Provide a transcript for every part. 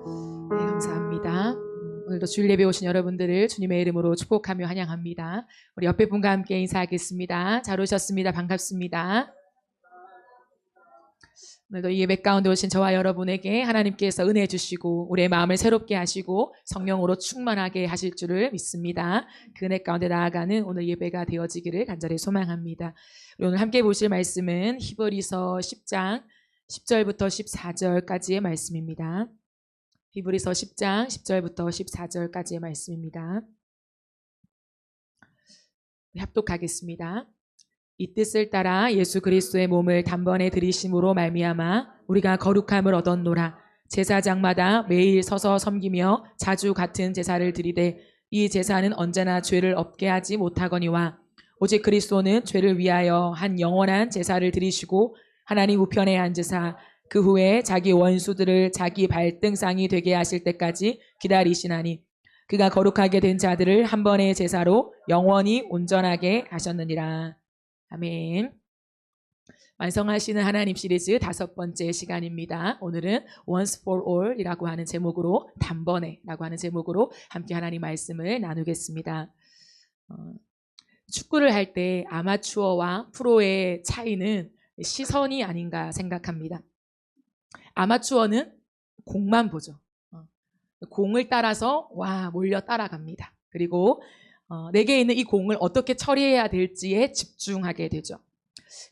네, 감사합니다. 오늘도 주일 예배 오신 여러분들을 주님의 이름으로 축복하며 환영합니다. 우리 옆에 분과 함께 인사하겠습니다. 잘 오셨습니다. 반갑습니다. 오늘도 이 예배 가운데 오신 저와 여러분에게 하나님께서 은혜 주시고 우리의 마음을 새롭게 하시고 성령으로 충만하게 하실 줄을 믿습니다. 그 은혜 가운데 나아가는 오늘 예배가 되어지기를 간절히 소망합니다. 우리 오늘 함께 보실 말씀은 히브리서 10장 10절부터 14절까지의 말씀입니다. 히브리서 10장 10절부터 14절까지의 말씀입니다. 합독하겠습니다. 이 뜻을 따라 예수 그리스도의 몸을 단번에 들이심으로 말미암아 우리가 거룩함을 얻었노라. 제사장마다 매일 서서 섬기며 자주 같은 제사를 드리되 이 제사는 언제나 죄를 없게 하지 못하거니와 오직 그리스도는 죄를 위하여 한 영원한 제사를 드리시고 하나님 우편에 앉으사 그 후에 자기 원수들을 자기 발등상이 되게 하실 때까지 기다리시나니 그가 거룩하게 된 자들을 한 번의 제사로 영원히 온전하게 하셨느니라. 아멘. 완성하시는 하나님 시리즈 5번째 시간입니다. 오늘은 Once for All 이라고 하는 제목으로 단번에 라고 하는 제목으로 함께 하나님 말씀을 나누겠습니다. 축구를 할 때 아마추어와 프로의 차이는 시선이 아닌가 생각합니다. 아마추어는 공만 보죠. 공을 따라서 몰려 따라갑니다. 그리고 내게 있는 이 공을 어떻게 처리해야 될지에 집중하게 되죠.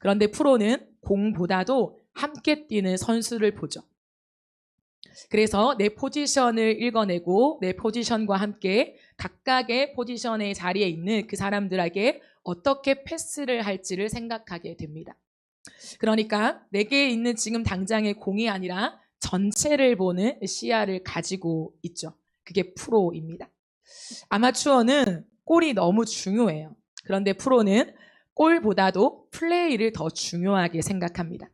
그런데 프로는 공보다도 함께 뛰는 선수를 보죠. 그래서 내 포지션을 읽어내고 내 포지션과 함께 각각의 포지션의 자리에 있는 그 사람들에게 어떻게 패스를 할지를 생각하게 됩니다. 그러니까 내게 있는 지금 당장의 공이 아니라 전체를 보는 시야를 가지고 있죠. 그게 프로입니다. 아마추어는 골이 너무 중요해요. 그런데 프로는 골보다도 플레이를 더 중요하게 생각합니다.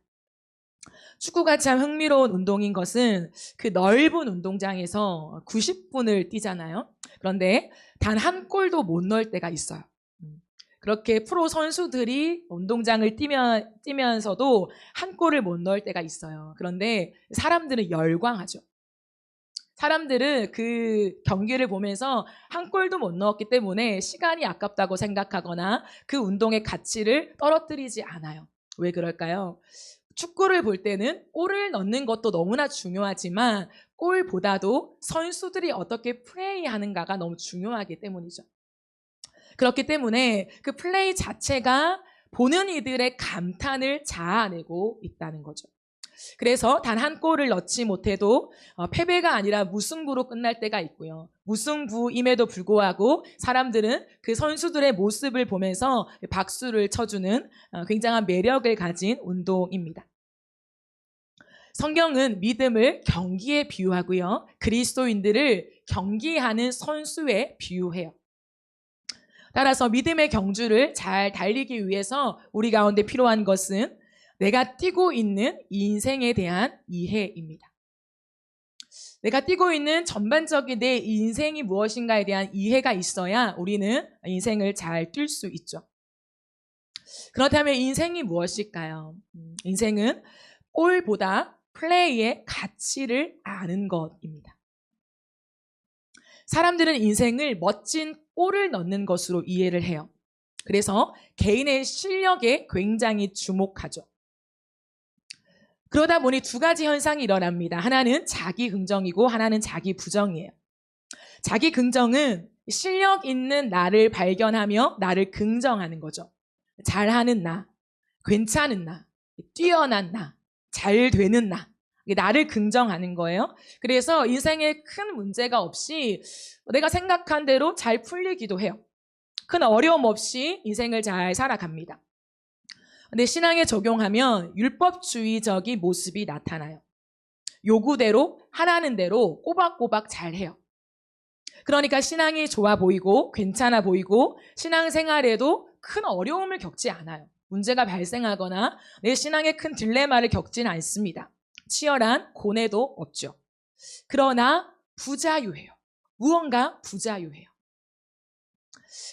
축구가 참 흥미로운 운동인 것은 그 넓은 운동장에서 90분을 뛰잖아요. 그런데 단 한 골도 못 넣을 때가 있어요. 그렇게 프로 선수들이 운동장을 뛰면서도 한 골을 못 넣을 때가 있어요. 그런데 사람들은 열광하죠. 사람들은 그 경기를 보면서 한 골도 못 넣었기 때문에 시간이 아깝다고 생각하거나 그 운동의 가치를 떨어뜨리지 않아요. 왜 그럴까요? 축구를 볼 때는 골을 넣는 것도 너무나 중요하지만 골보다도 선수들이 어떻게 플레이하는가가 너무 중요하기 때문이죠. 그렇기 때문에 그 플레이 자체가 보는 이들의 감탄을 자아내고 있다는 거죠. 그래서 단 한 골을 넣지 못해도 패배가 아니라 무승부로 끝날 때가 있고요. 무승부임에도 불구하고 사람들은 그 선수들의 모습을 보면서 박수를 쳐주는 굉장한 매력을 가진 운동입니다. 성경은 믿음을 경기에 비유하고요. 그리스도인들을 경기하는 선수에 비유해요. 따라서 믿음의 경주를 잘 달리기 위해서 우리 가운데 필요한 것은 내가 뛰고 있는 인생에 대한 이해입니다. 내가 뛰고 있는 전반적인 내 인생이 무엇인가에 대한 이해가 있어야 우리는 인생을 잘 뛸 수 있죠. 그렇다면 인생이 무엇일까요? 인생은 골보다 플레이의 가치를 아는 것입니다. 사람들은 인생을 멋진 골을 넣는 것으로 이해를 해요. 그래서 개인의 실력에 굉장히 주목하죠. 그러다 보니 두 가지 현상이 일어납니다. 하나는 자기 긍정이고 하나는 자기 부정이에요. 자기 긍정은 실력 있는 나를 발견하며 나를 긍정하는 거죠. 잘하는 나, 괜찮은 나, 뛰어난 나, 잘 되는 나. 나를 긍정하는 거예요. 그래서 인생에 큰 문제가 없이 내가 생각한 대로 잘 풀리기도 해요. 큰 어려움 없이 인생을 잘 살아갑니다. 근데 신앙에 적용하면 율법주의적인 모습이 나타나요. 요구대로 하라는 대로 꼬박꼬박 잘해요. 그러니까 신앙이 좋아 보이고 괜찮아 보이고 신앙생활에도 큰 어려움을 겪지 않아요. 문제가 발생하거나 내 신앙에 큰 딜레마를 겪지는 않습니다. 치열한 고뇌도 없죠. 그러나 부자유해요. 무언가 부자유해요.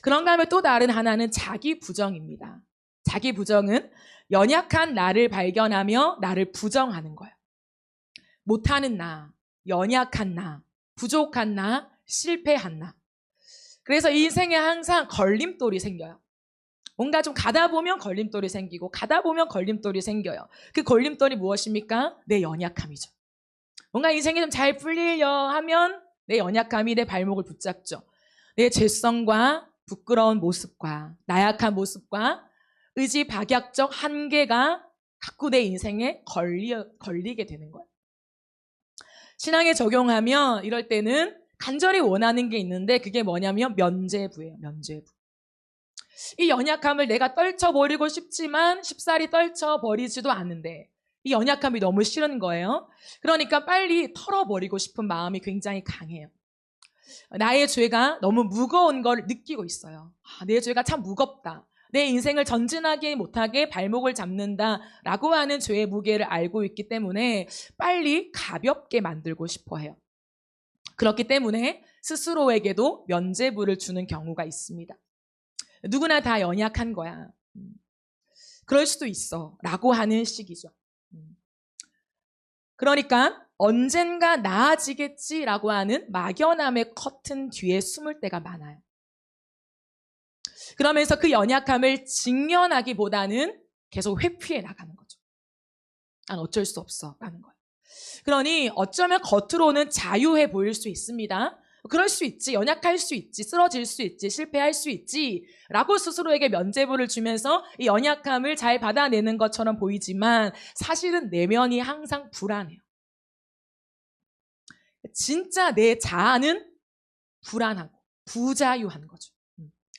그런가 하면 또 다른 하나는 자기 부정입니다. 자기 부정은 연약한 나를 발견하며 나를 부정하는 거예요. 못하는 나, 연약한 나, 부족한 나, 실패한 나. 그래서 이 인생에 항상 걸림돌이 생겨요. 뭔가 좀 가다 보면 걸림돌이 생기고 가다 보면 걸림돌이 생겨요. 그 걸림돌이 무엇입니까? 내 연약함이죠. 뭔가 인생이 좀 잘 풀리려 하면 내 연약함이 내 발목을 붙잡죠. 내 죄성과 부끄러운 모습과 나약한 모습과 의지 박약적 한계가 자꾸 내 인생에 걸리게 되는 거예요. 신앙에 적용하면 이럴 때는 간절히 원하는 게 있는데 그게 뭐냐면 면죄부예요. 면죄부. 이 연약함을 내가 떨쳐버리고 싶지만 쉽사리 떨쳐버리지도 않는데 이 연약함이 너무 싫은 거예요. 그러니까 빨리 털어버리고 싶은 마음이 굉장히 강해요. 나의 죄가 너무 무거운 걸 느끼고 있어요. 내 죄가 참 무겁다. 내 인생을 전진하게 못하게 발목을 잡는다라고 하는 죄의 무게를 알고 있기 때문에 빨리 가볍게 만들고 싶어 해요. 그렇기 때문에 스스로에게도 면죄부를 주는 경우가 있습니다. 누구나 다 연약한 거야. 그럴 수도 있어. 라고 하는 식이죠. 그러니까 언젠가 나아지겠지라고 하는 막연함의 커튼 뒤에 숨을 때가 많아요. 그러면서 그 연약함을 직면하기보다는 계속 회피해 나가는 거죠. 난 어쩔 수 없어 라는 거예요. 그러니 어쩌면 겉으로는 자유해 보일 수 있습니다. 그럴 수 있지, 연약할 수 있지, 쓰러질 수 있지, 실패할 수 있지 라고 스스로에게 면죄부를 주면서 이 연약함을 잘 받아내는 것처럼 보이지만 사실은 내면이 항상 불안해요. 진짜 내 자아는 불안하고 부자유한 거죠.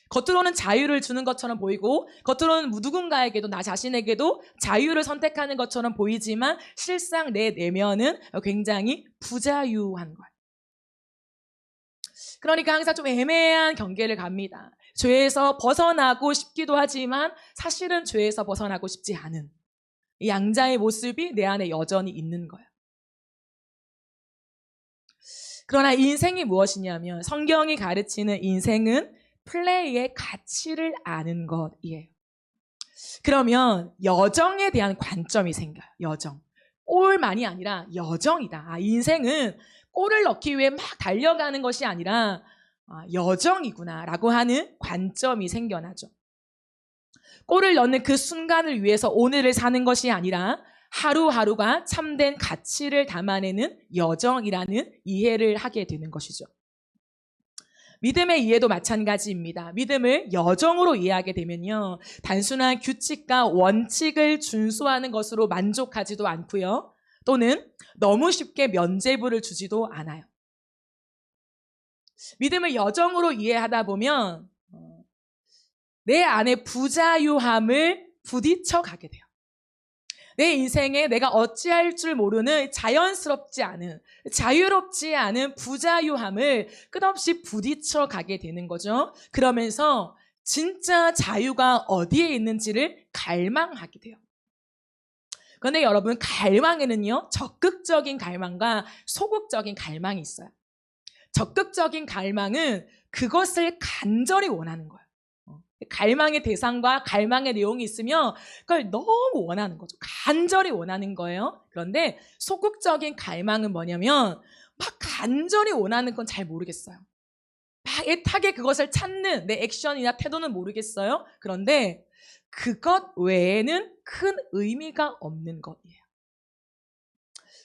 겉으로는 자유를 주는 것처럼 보이고 겉으로는 누군가에게도 나 자신에게도 자유를 선택하는 것처럼 보이지만 실상 내 내면은 굉장히 부자유한 거예요. 그러니까 항상 좀 애매한 경계를 갑니다. 죄에서 벗어나고 싶기도 하지만 사실은 죄에서 벗어나고 싶지 않은 이 양자의 모습이 내 안에 여전히 있는 거예요. 그러나 인생이 무엇이냐면 성경이 가르치는 인생은 플레이의 가치를 아는 것이에요. 그러면 여정에 대한 관점이 생겨요. 여정. 골만이 아니라 여정이다. 인생은 골을 넣기 위해 막 달려가는 것이 아니라 여정이구나 라고 하는 관점이 생겨나죠. 골을 넣는 그 순간을 위해서 오늘을 사는 것이 아니라 하루하루가 참된 가치를 담아내는 여정이라는 이해를 하게 되는 것이죠. 믿음의 이해도 마찬가지입니다. 믿음을 여정으로 이해하게 되면요. 단순한 규칙과 원칙을 준수하는 것으로 만족하지도 않고요. 또는 너무 쉽게 면죄부를 주지도 않아요. 믿음을 여정으로 이해하다 보면 내 안에 부자유함을 부딪혀 가게 돼요. 내 인생에 내가 어찌할 줄 모르는 자연스럽지 않은 자유롭지 않은 부자유함을 끝없이 부딪혀 가게 되는 거죠. 그러면서 진짜 자유가 어디에 있는지를 갈망하게 돼요. 그런데 여러분 갈망에는요 적극적인 갈망과 소극적인 갈망이 있어요. 적극적인 갈망은 그것을 간절히 원하는 거예요. 갈망의 대상과 갈망의 내용이 있으면 그걸 너무 원하는 거죠. 간절히 원하는 거예요. 그런데 소극적인 갈망은 뭐냐면 막 간절히 원하는 건 잘 모르겠어요. 막 애타게 그것을 찾는 내 액션이나 태도는 모르겠어요. 그런데 그것 외에는 큰 의미가 없는 것이에요.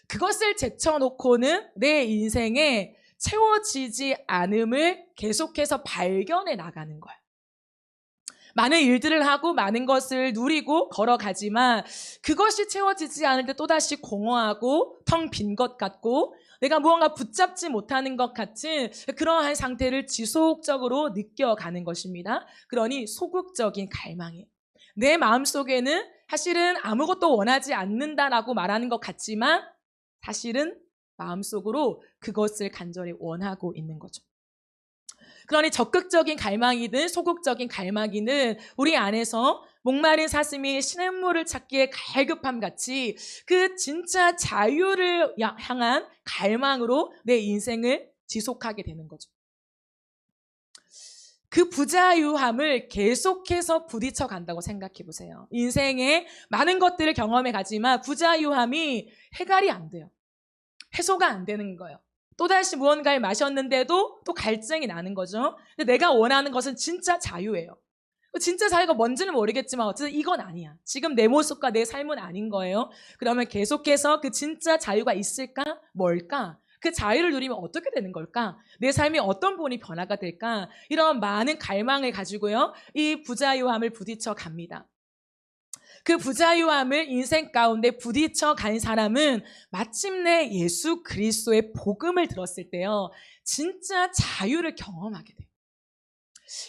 그것을 제쳐놓고는 내 인생에 채워지지 않음을 계속해서 발견해 나가는 거예요. 많은 일들을 하고 많은 것을 누리고 걸어가지만 그것이 채워지지 않을 때 또다시 공허하고 텅 빈 것 같고 내가 무언가 붙잡지 못하는 것 같은 그러한 상태를 지속적으로 느껴가는 것입니다. 그러니 소극적인 갈망이에요. 내 마음속에는 사실은 아무것도 원하지 않는다라고 말하는 것 같지만 사실은 마음속으로 그것을 간절히 원하고 있는 거죠. 그러니 적극적인 갈망이든 소극적인 갈망이든 우리 안에서 목마른 사슴이 시냇물을 찾기에 갈급함 같이 그 진짜 자유를 향한 갈망으로 내 인생을 지속하게 되는 거죠. 그 부자유함을 계속해서 부딪혀 간다고 생각해 보세요. 인생에 많은 것들을 경험해 가지만 부자유함이 해결이 안 돼요. 해소가 안 되는 거예요. 또다시 무언가를 마셨는데도 또 갈증이 나는 거죠. 근데 내가 원하는 것은 진짜 자유예요. 진짜 자유가 뭔지는 모르겠지만 어쨌든 이건 아니야. 지금 내 모습과 내 삶은 아닌 거예요. 그러면 계속해서 그 진짜 자유가 있을까? 뭘까? 그 자유를 누리면 어떻게 되는 걸까? 내 삶이 어떤 부분이 변화가 될까? 이런 많은 갈망을 가지고요, 이 부자유함을 부딪혀 갑니다. 그 부자유함을 인생 가운데 부딪혀 간 사람은 마침내 예수 그리스도의 복음을 들었을 때요, 진짜 자유를 경험하게 돼요.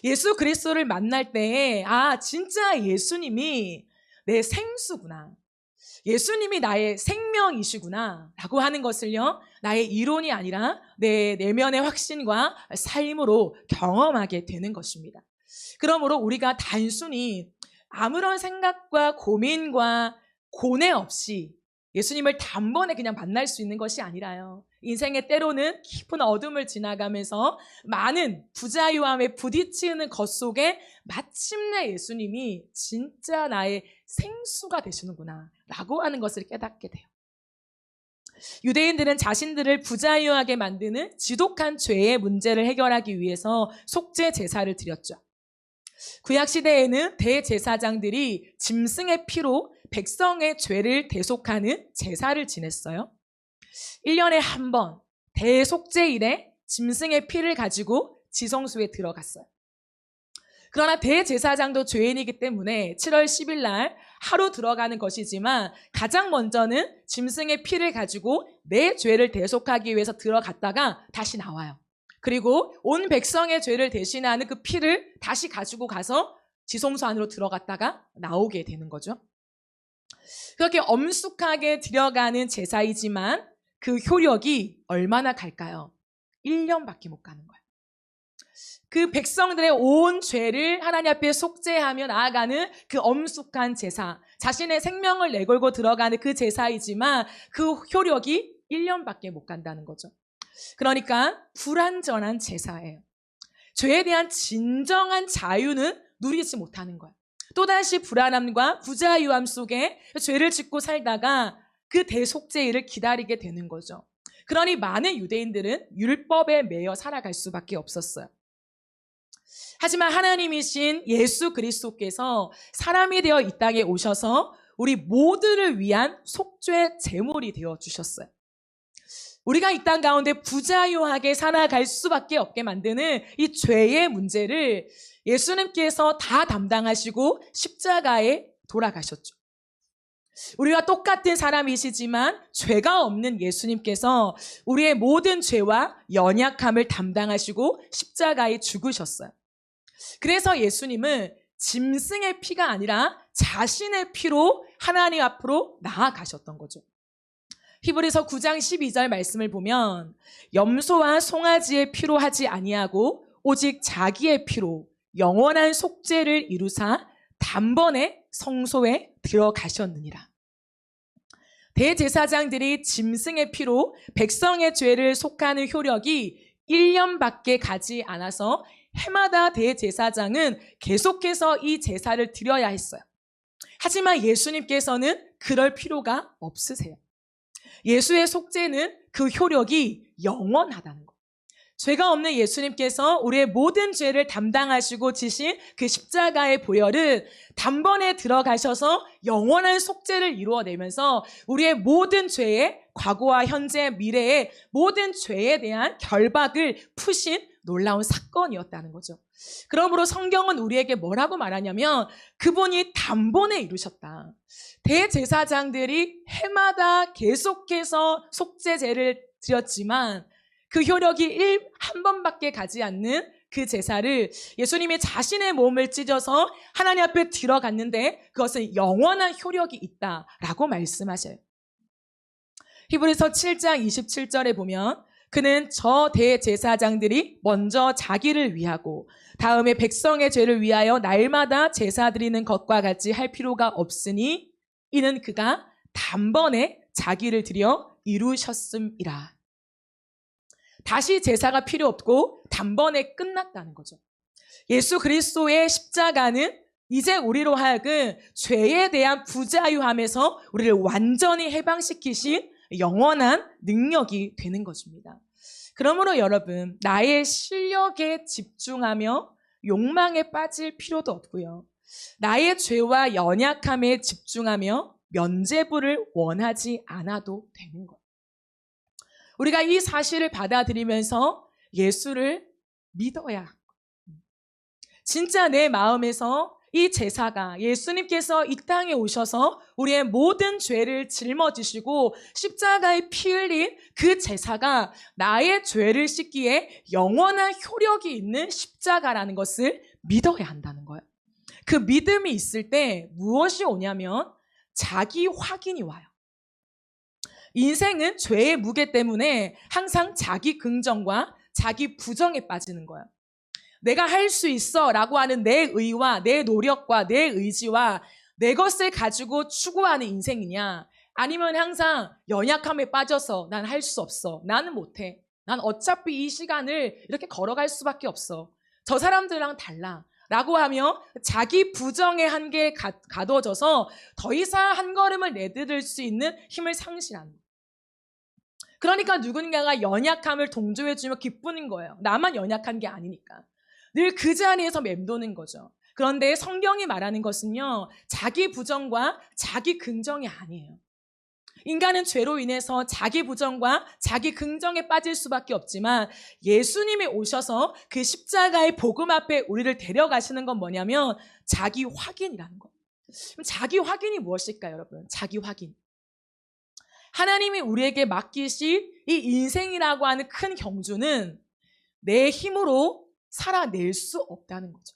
예수 그리스도를 만날 때에 진짜 예수님이 내 생수구나, 예수님이 나의 생명이시구나 라고 하는 것을요, 나의 이론이 아니라 내 내면의 확신과 삶으로 경험하게 되는 것입니다. 그러므로 우리가 단순히 아무런 생각과 고민과 고뇌 없이 예수님을 단번에 그냥 만날 수 있는 것이 아니라요, 인생의 때로는 깊은 어둠을 지나가면서 많은 부자유함에 부딪히는 것 속에 마침내 예수님이 진짜 나의 생수가 되시는구나 라고 하는 것을 깨닫게 돼요. 유대인들은 자신들을 부자유하게 만드는 지독한 죄의 문제를 해결하기 위해서 속죄 제사를 드렸죠. 구약시대에는 대제사장들이 짐승의 피로 백성의 죄를 대속하는 제사를 지냈어요. 1년에 한 번 대속죄일에 짐승의 피를 가지고 지성소에 들어갔어요. 그러나 대제사장도 죄인이기 때문에 7월 10일 날 하루 들어가는 것이지만 가장 먼저는 짐승의 피를 가지고 내 죄를 대속하기 위해서 들어갔다가 다시 나와요. 그리고 온 백성의 죄를 대신하는 그 피를 다시 가지고 가서 지성소 안으로 들어갔다가 나오게 되는 거죠. 그렇게 엄숙하게 들여가는 제사이지만 그 효력이 얼마나 갈까요? 1년밖에 못 가는 거예요. 그 백성들의 온 죄를 하나님 앞에 속죄하며 나아가는 그 엄숙한 제사, 자신의 생명을 내걸고 들어가는 그 제사이지만 그 효력이 1년밖에 못 간다는 거죠. 그러니까 불완전한 제사예요. 죄에 대한 진정한 자유는 누리지 못하는 거예요. 또다시 불안함과 부자유함 속에 죄를 짓고 살다가 그 대속죄일을 기다리게 되는 거죠. 그러니 많은 유대인들은 율법에 매여 살아갈 수밖에 없었어요. 하지만 하나님이신 예수 그리스도께서 사람이 되어 이 땅에 오셔서 우리 모두를 위한 속죄 제물이 되어 주셨어요. 우리가 이 땅 가운데 부자유하게 살아갈 수밖에 없게 만드는 이 죄의 문제를 예수님께서 다 담당하시고 십자가에 돌아가셨죠. 우리와 똑같은 사람이시지만 죄가 없는 예수님께서 우리의 모든 죄와 연약함을 담당하시고 십자가에 죽으셨어요. 그래서 예수님은 짐승의 피가 아니라 자신의 피로 하나님 앞으로 나아가셨던 거죠. 히브리서 9장 12절 말씀을 보면 염소와 송아지의 피로 하지 아니하고 오직 자기의 피로 영원한 속죄를 이루사 단번에 성소에 들어가셨느니라. 대제사장들이 짐승의 피로 백성의 죄를 속하는 효력이 1년밖에 가지 않아서 해마다 대제사장은 계속해서 이 제사를 드려야 했어요. 하지만 예수님께서는 그럴 필요가 없으세요. 예수의 속죄는 그 효력이 영원하다는 것. 죄가 없는 예수님께서 우리의 모든 죄를 담당하시고 지신 그 십자가의 보혈은 단번에 들어가셔서 영원한 속죄를 이루어내면서 우리의 모든 죄의 과거와 현재, 미래의 모든 죄에 대한 결박을 푸신 놀라운 사건이었다는 거죠. 그러므로 성경은 우리에게 뭐라고 말하냐면 그분이 단번에 이루셨다. 대제사장들이 해마다 계속해서 속죄제를 드렸지만 그 효력이 한 번밖에 가지 않는 그 제사를 예수님이 자신의 몸을 찢어서 하나님 앞에 들어갔는데 그것은 영원한 효력이 있다라고 말씀하셔요. 히브리서 7장 27절에 보면 그는 저 대제사장들이 먼저 자기를 위하고 다음에 백성의 죄를 위하여 날마다 제사 드리는 것과 같이 할 필요가 없으니 이는 그가 단번에 자기를 드려 이루셨음이라. 다시 제사가 필요 없고 단번에 끝났다는 거죠. 예수 그리스도의 십자가는 이제 우리로 하여금 죄에 대한 부자유함에서 우리를 완전히 해방시키신 영원한 능력이 되는 것입니다. 그러므로 여러분, 나의 실력에 집중하며 욕망에 빠질 필요도 없고요. 나의 죄와 연약함에 집중하며 면죄부를 원하지 않아도 되는 거예요. 우리가 이 사실을 받아들이면서 예수를 믿어야, 진짜 내 마음에서 이 제사가 예수님께서 이 땅에 오셔서 우리의 모든 죄를 짊어지시고 십자가에 피 흘린 그 제사가 나의 죄를 씻기에 영원한 효력이 있는 십자가라는 것을 믿어야 한다는 거예요. 그 믿음이 있을 때 무엇이 오냐면 자기 확인이 와요. 인생은 죄의 무게 때문에 항상 자기 긍정과 자기 부정에 빠지는 거예요. 내가 할 수 있어 라고 하는 내 의와 내 노력과 내 의지와 내 것을 가지고 추구하는 인생이냐, 아니면 항상 연약함에 빠져서 난 할 수 없어, 나는 못해, 난 어차피 이 시간을 이렇게 걸어갈 수밖에 없어, 저 사람들이랑 달라 라고 하며 자기 부정의 한계에 가둬져서 더 이상 한 걸음을 내디딜 수 있는 힘을 상실하는 거예요. 그러니까 누군가가 연약함을 동조해주며 기쁘는 거예요. 나만 연약한 게 아니니까. 늘 그 자리에서 맴도는 거죠. 그런데 성경이 말하는 것은요, 자기 부정과 자기 긍정이 아니에요. 인간은 죄로 인해서 자기 부정과 자기 긍정에 빠질 수밖에 없지만 예수님이 오셔서 그 십자가의 복음 앞에 우리를 데려가시는 건 뭐냐면 자기 확인이라는 거예요. 그럼 자기 확인이 무엇일까요, 여러분? 자기 확인. 하나님이 우리에게 맡기신 이 인생이라고 하는 큰 경주는 내 힘으로 살아낼 수 없다는 거죠.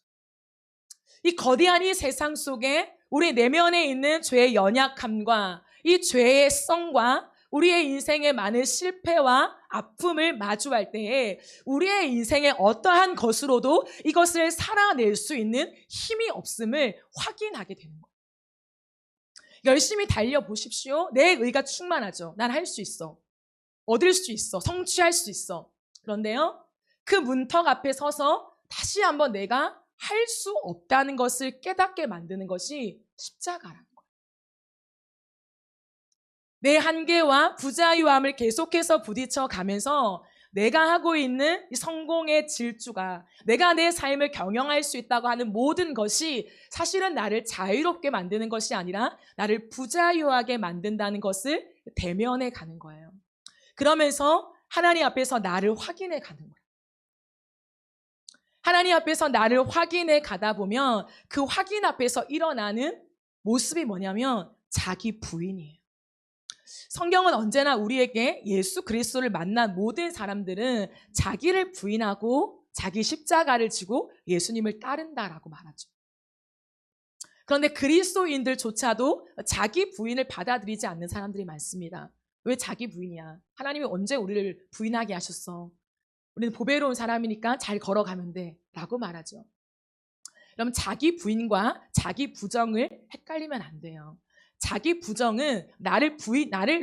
이 거대한 이 세상 속에 우리 내면에 있는 죄의 연약함과 이 죄의 성과 우리의 인생의 많은 실패와 아픔을 마주할 때에 우리의 인생의 어떠한 것으로도 이것을 살아낼 수 있는 힘이 없음을 확인하게 되는 거예요. 열심히 달려보십시오. 내 의가 충만하죠. 난 할 수 있어. 얻을 수 있어. 성취할 수 있어. 그런데요, 그 문턱 앞에 서서 다시 한번 내가 할 수 없다는 것을 깨닫게 만드는 것이 십자가라는 거예요. 내 한계와 부자유함을 계속해서 부딪혀 가면서 내가 하고 있는 이 성공의 질주가, 내가 내 삶을 경영할 수 있다고 하는 모든 것이 사실은 나를 자유롭게 만드는 것이 아니라 나를 부자유하게 만든다는 것을 대면해 가는 거예요. 그러면서 하나님 앞에서 나를 확인해 가는 거예요. 하나님 앞에서 나를 확인해 가다 보면 그 확인 앞에서 일어나는 모습이 뭐냐면 자기 부인이에요. 성경은 언제나 우리에게 예수 그리스도를 만난 모든 사람들은 자기를 부인하고 자기 십자가를 지고 예수님을 따른다라고 말하죠. 그런데 그리스도인들조차도 자기 부인을 받아들이지 않는 사람들이 많습니다. 왜 자기 부인이야? 하나님이 언제 우리를 부인하게 하셨어? 우리는 보배로운 사람이니까 잘 걸어가면 돼 라고 말하죠. 그럼 자기 부인과 자기 부정을 헷갈리면 안 돼요. 자기 부정은 나를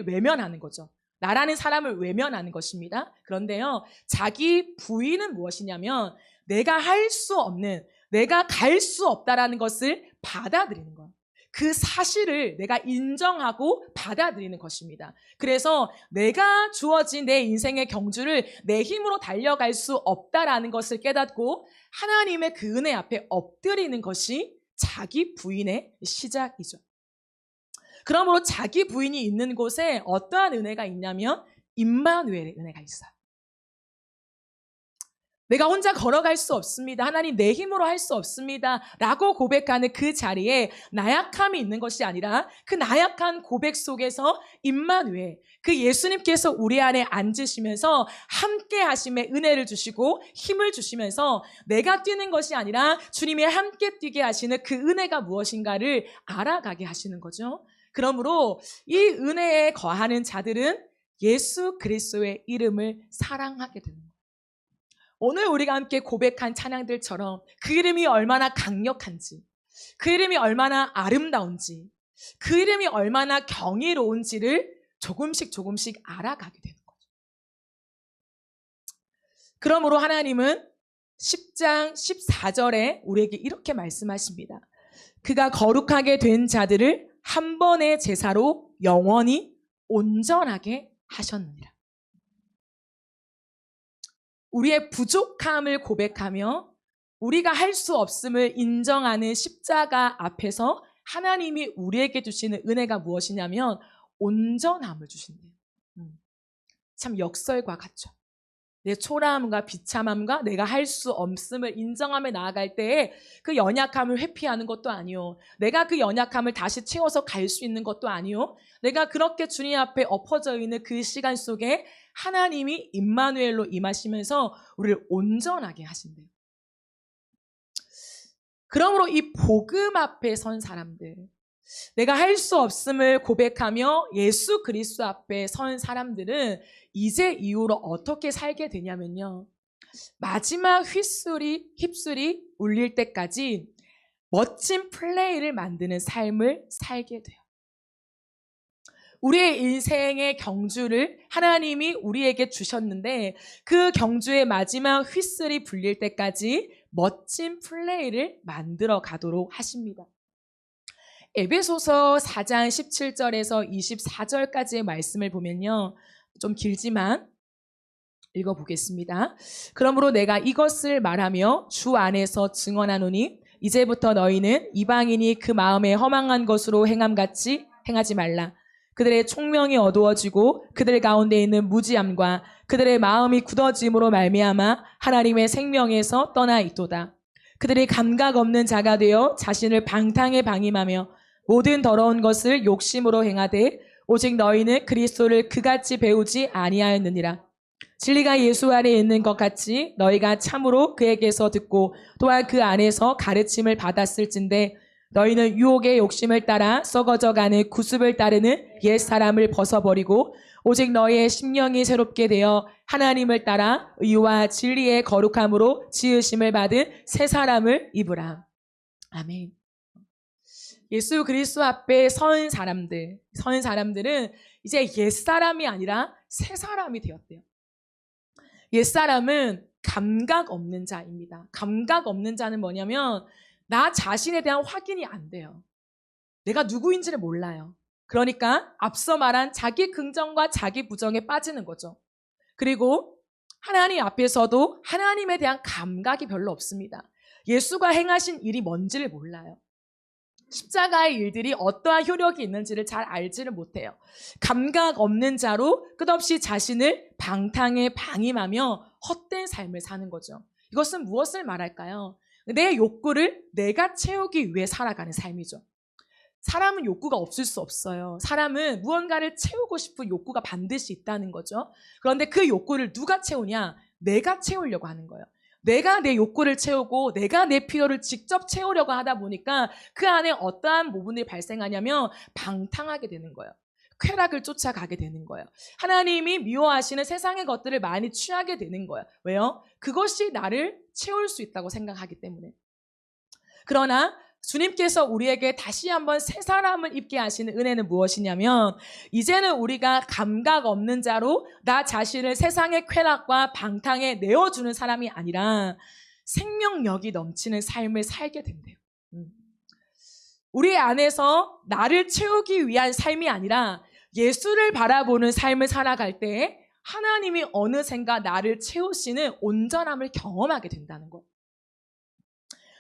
외면하는 거죠. 나라는 사람을 외면하는 것입니다. 그런데요, 자기 부인은 무엇이냐면 내가 할 수 없는, 내가 갈 수 없다라는 것을 받아들이는 거예요. 그 사실을 내가 인정하고 받아들이는 것입니다. 그래서 내가 주어진 내 인생의 경주를 내 힘으로 달려갈 수 없다라는 것을 깨닫고 하나님의 그 은혜 앞에 엎드리는 것이 자기 부인의 시작이죠. 그러므로 자기 부인이 있는 곳에 어떠한 은혜가 있냐면 임마누엘의 은혜가 있어요. 내가 혼자 걸어갈 수 없습니다. 하나님, 내 힘으로 할 수 없습니다. 라고 고백하는 그 자리에 나약함이 있는 것이 아니라 그 나약한 고백 속에서 임마누엘, 그 예수님께서 우리 안에 앉으시면서 함께 하심의 은혜를 주시고 힘을 주시면서 내가 뛰는 것이 아니라 주님이 함께 뛰게 하시는 그 은혜가 무엇인가를 알아가게 하시는 거죠. 그러므로 이 은혜에 거하는 자들은 예수 그리스도의 이름을 사랑하게 됩니다. 오늘 우리가 함께 고백한 찬양들처럼 그 이름이 얼마나 강력한지, 그 이름이 얼마나 아름다운지, 그 이름이 얼마나 경이로운지를 조금씩 알아가게 되는 거죠. 그러므로 하나님은 10장 14절에 우리에게 이렇게 말씀하십니다. 그가 거룩하게 된 자들을 한 번의 제사로 영원히 온전하게 하셨느니라. 우리의 부족함을 고백하며 우리가 할 수 없음을 인정하는 십자가 앞에서 하나님이 우리에게 주시는 은혜가 무엇이냐면 온전함을 주신대요. 참 역설과 같죠. 내 초라함과 비참함과 내가 할 수 없음을 인정하며 나아갈 때에 그 연약함을 회피하는 것도 아니요. 내가 그 연약함을 다시 채워서 갈 수 있는 것도 아니요. 내가 그렇게 주님 앞에 엎어져 있는 그 시간 속에 하나님이 임마누엘로 임하시면서 우리를 온전하게 하신대요. 그러므로 이 복음 앞에 선 사람들, 내가 할 수 없음을 고백하며 예수 그리스도 앞에 선 사람들은 이제 이후로 어떻게 살게 되냐면요. 마지막 휩쓸이 울릴 때까지 멋진 플레이를 만드는 삶을 살게 돼요. 우리의 인생의 경주를 하나님이 우리에게 주셨는데 그 경주의 마지막 휘슬이 불릴 때까지 멋진 플레이를 만들어 가도록 하십니다. 에베소서 4장 17절에서 24절까지의 말씀을 보면요. 좀 길지만 읽어보겠습니다. 그러므로 내가 이것을 말하며 주 안에서 증언하노니 이제부터 너희는 이방인이 그 마음에 허망한 것으로 행함같이 행하지 말라. 그들의 총명이 어두워지고 그들 가운데 있는 무지함과 그들의 마음이 굳어짐으로 말미암아 하나님의 생명에서 떠나 있도다. 그들이 감각 없는 자가 되어 자신을 방탕에 방임하며 모든 더러운 것을 욕심으로 행하되 오직 너희는 그리스도를 그같이 배우지 아니하였느니라. 진리가 예수 안에 있는 것 같이 너희가 참으로 그에게서 듣고 또한 그 안에서 가르침을 받았을진데 너희는 유혹의 욕심을 따라 썩어져가는 구습을 따르는 옛사람을 벗어버리고 오직 너희의 심령이 새롭게 되어 하나님을 따라 의와 진리의 거룩함으로 지으심을 받은 새 사람을 입으라. 아멘. 예수 그리스도 앞에 선 사람들은 이제 옛사람이 아니라 새 사람이 되었대요. 옛사람은 감각 없는 자입니다. 감각 없는 자는 뭐냐면 나 자신에 대한 확인이 안 돼요. 내가 누구인지를 몰라요. 그러니까 앞서 말한 자기 긍정과 자기 부정에 빠지는 거죠. 그리고 하나님 앞에서도 하나님에 대한 감각이 별로 없습니다. 예수가 행하신 일이 뭔지를 몰라요. 십자가의 일들이 어떠한 효력이 있는지를 잘 알지를 못해요. 감각 없는 자로 끝없이 자신을 방탕에 방임하며 헛된 삶을 사는 거죠. 이것은 무엇을 말할까요? 내 욕구를 내가 채우기 위해 살아가는 삶이죠. 사람은 욕구가 없을 수 없어요. 사람은 무언가를 채우고 싶은 욕구가 반드시 있다는 거죠. 그런데 그 욕구를 누가 채우냐? 내가 채우려고 하는 거예요. 내가 내 욕구를 채우고 내가 내 필요를 직접 채우려고 하다 보니까 그 안에 어떠한 부분이 발생하냐면 방탕하게 되는 거예요. 쾌락을 쫓아가게 되는 거예요. 하나님이 미워하시는 세상의 것들을 많이 취하게 되는 거예요. 왜요? 그것이 나를 채울 수 있다고 생각하기 때문에. 그러나 주님께서 우리에게 다시 한번 새 사람을 입게 하시는 은혜는 무엇이냐면 이제는 우리가 감각 없는 자로 나 자신을 세상의 쾌락과 방탕에 내어주는 사람이 아니라 생명력이 넘치는 삶을 살게 된대요. 우리 안에서 나를 채우기 위한 삶이 아니라 예수를 바라보는 삶을 살아갈 때 하나님이 어느샌가 나를 채우시는 온전함을 경험하게 된다는 것.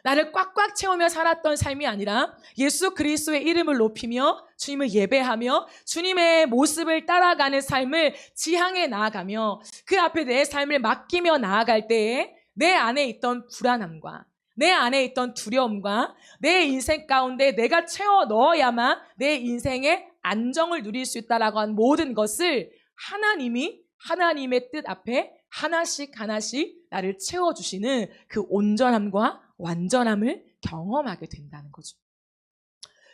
나를 꽉꽉 채우며 살았던 삶이 아니라 예수 그리스도의 이름을 높이며 주님을 예배하며 주님의 모습을 따라가는 삶을 지향해 나아가며 그 앞에 내 삶을 맡기며 나아갈 때에 내 안에 있던 불안함과 내 안에 있던 두려움과 내 인생 가운데 내가 채워 넣어야만 내 인생의 안정을 누릴 수 있다라고 한 모든 것을 하나님이 하나님의 뜻 앞에 하나씩 나를 채워주시는 그 온전함과 완전함을 경험하게 된다는 거죠.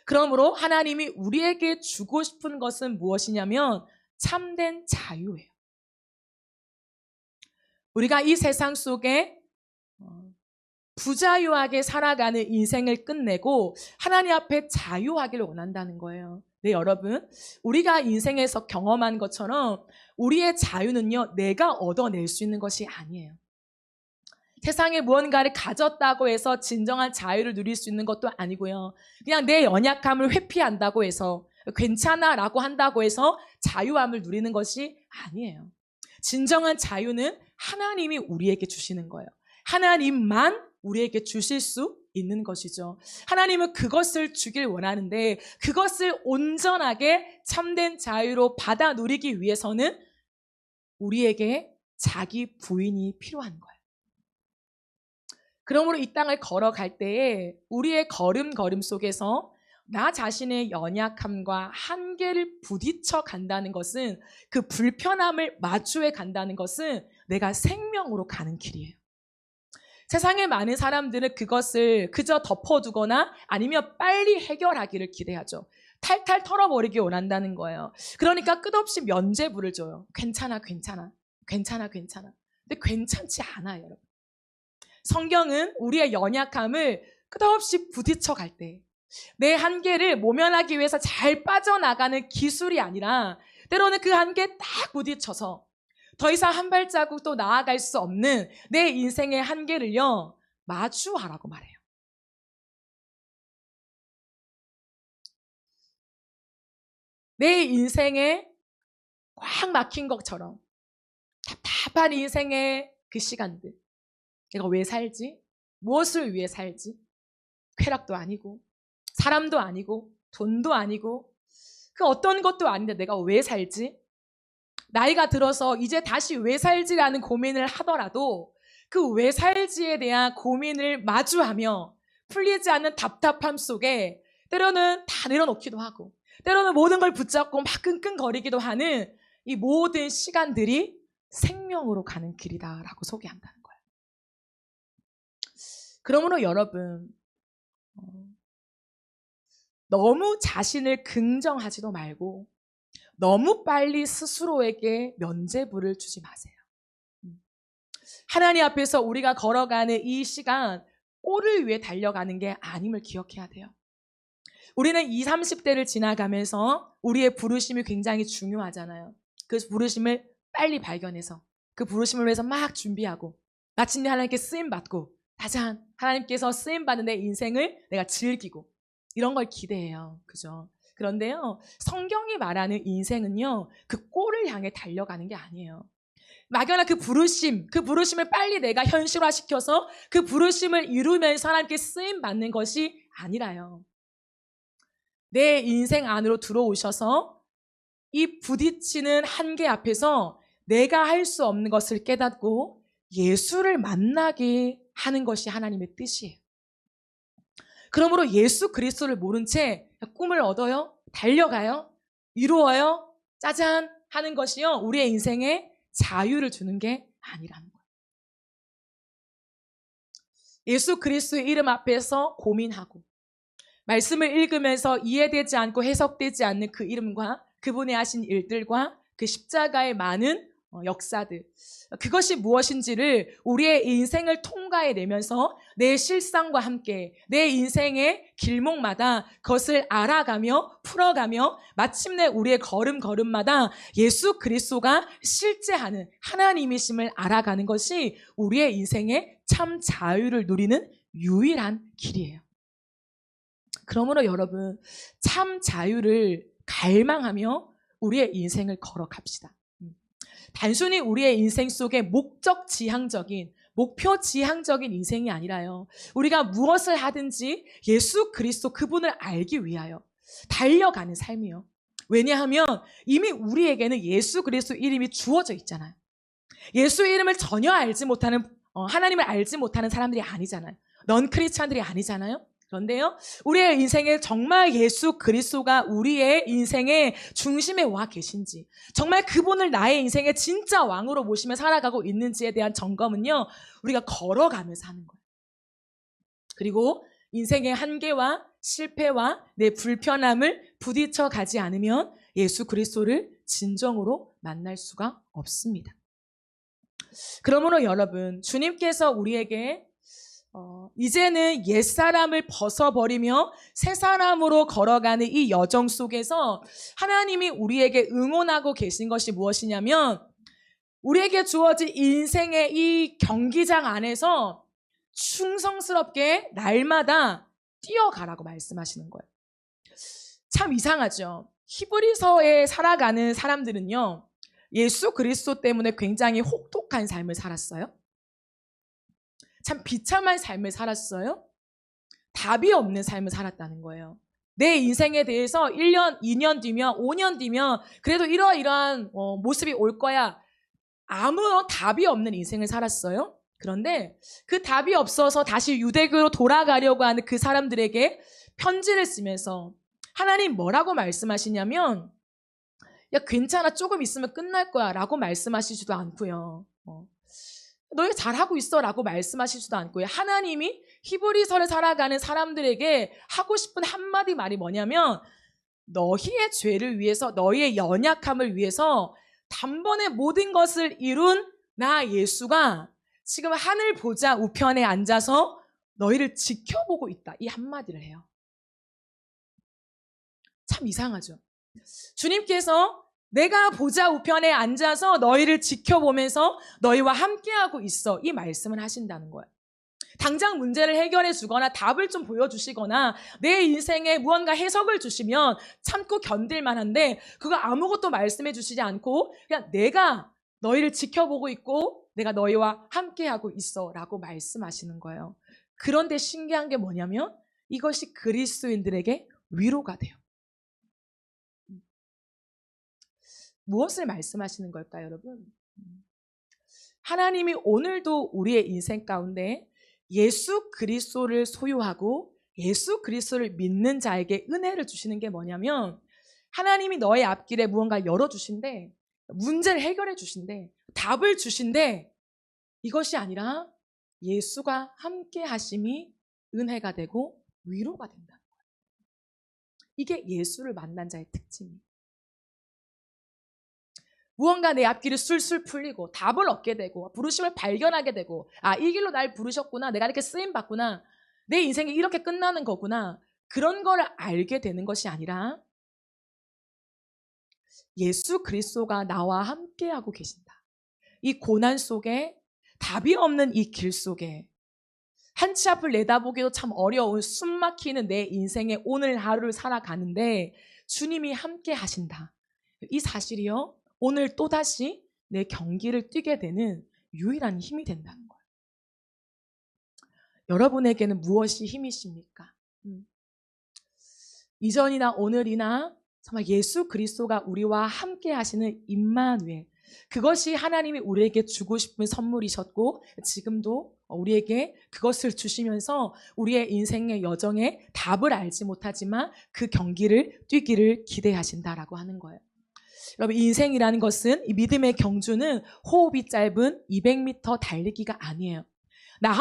그러므로 하나님이 우리에게 주고 싶은 것은 무엇이냐면 참된 자유예요. 우리가 이 세상 속에 부자유하게 살아가는 인생을 끝내고 하나님 앞에 자유하기를 원한다는 거예요. 네, 여러분, 우리가 인생에서 경험한 것처럼 우리의 자유는요, 내가 얻어낼 수 있는 것이 아니에요. 세상에 무언가를 가졌다고 해서 진정한 자유를 누릴 수 있는 것도 아니고요. 그냥 내 연약함을 회피한다고 해서 괜찮아라고 한다고 해서 자유함을 누리는 것이 아니에요. 진정한 자유는 하나님이 우리에게 주시는 거예요. 하나님만 우리에게 주실 수 있는 것이죠. 하나님은 그것을 주길 원하는데 그것을 온전하게 참된 자유로 받아 누리기 위해서는 우리에게 자기 부인이 필요한 거예요. 그러므로 이 땅을 걸어갈 때에 우리의 걸음 속에서 나 자신의 연약함과 한계를 부딪혀 간다는 것은, 그 불편함을 마주해 간다는 것은 내가 생명으로 가는 길이에요. 세상의 많은 사람들은 그것을 그저 덮어두거나 아니면 빨리 해결하기를 기대하죠. 탈탈 털어버리기 원한다는 거예요. 그러니까 끝없이 면죄부를 줘요. 괜찮아. 근데 괜찮지 않아요, 여러분. 성경은 우리의 연약함을 끝없이 부딪혀 갈 때, 내 한계를 모면하기 위해서 잘 빠져나가는 기술이 아니라 때로는 그 한계에 딱 부딪혀서 더 이상 한 발자국 또 나아갈 수 없는 내 인생의 한계를요, 마주하라고 말해요. 내 인생에 꽉 막힌 것처럼 답답한 인생의 그 시간들, 내가 왜 살지? 무엇을 위해 살지? 쾌락도 아니고 사람도 아니고 돈도 아니고 그 어떤 것도 아닌데 내가 왜 살지? 나이가 들어서 이제 다시 왜 살지라는 고민을 하더라도 그 왜 살지에 대한 고민을 마주하며 풀리지 않는 답답함 속에 때로는 다 내려놓기도 하고 때로는 모든 걸 붙잡고 막 끙끙거리기도 하는 이 모든 시간들이 생명으로 가는 길이다라고 소개한다는 거예요. 그러므로 여러분, 너무 자신을 긍정하지도 말고 너무 빨리 스스로에게 면죄부를 주지 마세요. 하나님 앞에서 우리가 걸어가는 이 시간, 꼴을 위해 달려가는 게 아님을 기억해야 돼요. 우리는 20, 30대를 지나가면서 우리의 부르심이 굉장히 중요하잖아요. 그 부르심을 빨리 발견해서 그 부르심을 위해서 막 준비하고 마침내 하나님께 쓰임받고 짜잔, 하나님께서 쓰임받는 내 인생을 내가 즐기고 이런 걸 기대해요. 그죠? 그런데요, 성경이 말하는 인생은요, 그 꼴을 향해 달려가는 게 아니에요. 막연한 그 부르심을 빨리 내가 현실화시켜서 그 부르심을 이루면서 하나님께 쓰임받는 것이 아니라요. 내 인생 안으로 들어오셔서 이 부딪히는 한계 앞에서 내가 할 수 없는 것을 깨닫고 예수를 만나게 하는 것이 하나님의 뜻이에요. 그러므로 예수 그리스도를 모른 채 꿈을 얻어요? 달려가요? 이루어요? 짜잔 하는 것이요, 우리의 인생에 자유를 주는 게 아니라는 거예요. 예수 그리스도의 이름 앞에서 고민하고 말씀을 읽으면서 이해되지 않고 해석되지 않는 그 이름과 그분의 하신 일들과 그 십자가의 많은 역사들, 그것이 무엇인지를 우리의 인생을 통과해내면서 내 실상과 함께 내 인생의 길목마다 그것을 알아가며 풀어가며 마침내 우리의 걸음마다 예수 그리스도가 실제하는 하나님이심을 알아가는 것이 우리의 인생의 참 자유를 누리는 유일한 길이에요. 그러므로 여러분, 참 자유를 갈망하며 우리의 인생을 걸어갑시다. 단순히 우리의 인생 속에 목표 지향적인 인생이 아니라요, 우리가 무엇을 하든지 예수 그리스도 그분을 알기 위하여 달려가는 삶이요. 왜냐하면 이미 우리에게는 예수 그리스도 이름이 주어져 있잖아요. 예수 이름을 전혀 알지 못하는, 하나님을 알지 못하는 사람들이 아니잖아요. 넌 크리스찬들이 아니잖아요. 그런데요, 우리의 인생에 정말 예수 그리스도가 우리의 인생의 중심에 와 계신지, 정말 그분을 나의 인생의 진짜 왕으로 모시며 살아가고 있는지에 대한 점검은요, 우리가 걸어가면서 하는 거예요. 그리고 인생의 한계와 실패와 내 불편함을 부딪혀 가지 않으면 예수 그리스도를 진정으로 만날 수가 없습니다. 그러므로 여러분, 주님께서 우리에게 이제는 옛사람을 벗어버리며 새사람으로 걸어가는 이 여정 속에서 하나님이 우리에게 응원하고 계신 것이 무엇이냐면, 우리에게 주어진 인생의 이 경기장 안에서 충성스럽게 날마다 뛰어가라고 말씀하시는 거예요. 참 이상하죠. 히브리서에 살아가는 사람들은요, 예수 그리스도 때문에 굉장히 혹독한 삶을 살았어요. 참 비참한 삶을 살았어요. 답이 없는 삶을 살았다는 거예요. 내 인생에 대해서 1년, 2년 뒤면, 5년 뒤면 그래도 이러이러한 모습이 올 거야. 아무런 답이 없는 인생을 살았어요. 그런데 그 답이 없어서 다시 유대교로 돌아가려고 하는 그 사람들에게 편지를 쓰면서 하나님 뭐라고 말씀하시냐면, 야, 괜찮아, 조금 있으면 끝날 거야 라고 말씀하시지도 않고요. 너희 잘하고 있어 라고 말씀하시지도 않고요. 하나님이 히브리서를 살아가는 사람들에게 하고 싶은 한마디 말이 뭐냐면, 너희의 죄를 위해서, 너희의 연약함을 위해서 단번에 모든 것을 이룬 나 예수가 지금 하늘 보좌 우편에 앉아서 너희를 지켜보고 있다. 이 한마디를 해요. 참 이상하죠. 주님께서 내가 보좌 우편에 앉아서 너희를 지켜보면서 너희와 함께하고 있어. 이 말씀을 하신다는 거예요. 당장 문제를 해결해 주거나 답을 좀 보여주시거나 내 인생에 무언가 해석을 주시면 참고 견딜 만한데, 그거 아무것도 말씀해 주시지 않고 그냥 내가 너희를 지켜보고 있고 내가 너희와 함께하고 있어 라고 말씀하시는 거예요. 그런데 신기한 게 뭐냐면 이것이 그리스도인들에게 위로가 돼요. 무엇을 말씀하시는 걸까요, 여러분? 하나님이 오늘도 우리의 인생 가운데 예수 그리스도를 소유하고 예수 그리스도를 믿는 자에게 은혜를 주시는 게 뭐냐면, 하나님이 너의 앞길에 무언가 열어주신대, 문제를 해결해 주신대, 답을 주신대, 이것이 아니라 예수가 함께 하심이 은혜가 되고 위로가 된다는 거예요. 이게 예수를 만난 자의 특징이에요. 무언가 내 앞길이 술술 풀리고 답을 얻게 되고 부르심을 발견하게 되고, 아, 이 길로 날 부르셨구나, 내가 이렇게 쓰임받구나, 내 인생이 이렇게 끝나는 거구나, 그런 걸 알게 되는 것이 아니라 예수 그리스도가 나와 함께하고 계신다. 이 고난 속에, 답이 없는 이 길 속에, 한치 앞을 내다보기도 참 어려운 숨막히는 내 인생의 오늘 하루를 살아가는데 주님이 함께 하신다. 이 사실이요, 오늘 또다시 내 경기를 뛰게 되는 유일한 힘이 된다는 거예요. 여러분에게는 무엇이 힘이십니까? 이전이나 오늘이나 정말 예수 그리스도가 우리와 함께 하시는 임마누엘, 그것이 하나님이 우리에게 주고 싶은 선물이셨고 지금도 우리에게 그것을 주시면서 우리의 인생의 여정에 답을 알지 못하지만 그 경기를 뛰기를 기대하신다라고 하는 거예요. 여러분, 인생이라는 것은, 이 믿음의 경주는 호흡이 짧은 200m 달리기가 아니에요. 나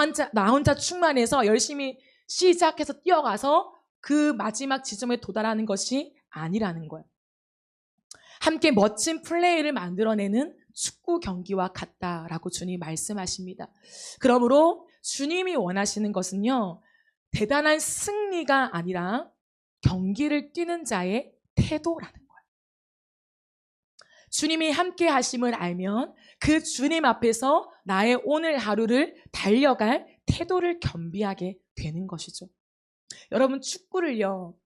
혼자 충만해서 열심히 시작해서 뛰어가서 그 마지막 지점에 도달하는 것이 아니라는 거예요. 함께 멋진 플레이를 만들어내는 축구 경기와 같다라고 주님이 말씀하십니다. 그러므로 주님이 원하시는 것은요, 대단한 승리가 아니라 경기를 뛰는 자의 태도라는 거예요. 주님이 함께 하심을 알면 그 주님 앞에서 나의 오늘 하루를 달려갈 태도를 겸비하게 되는 것이죠. 여러분, 축구를요,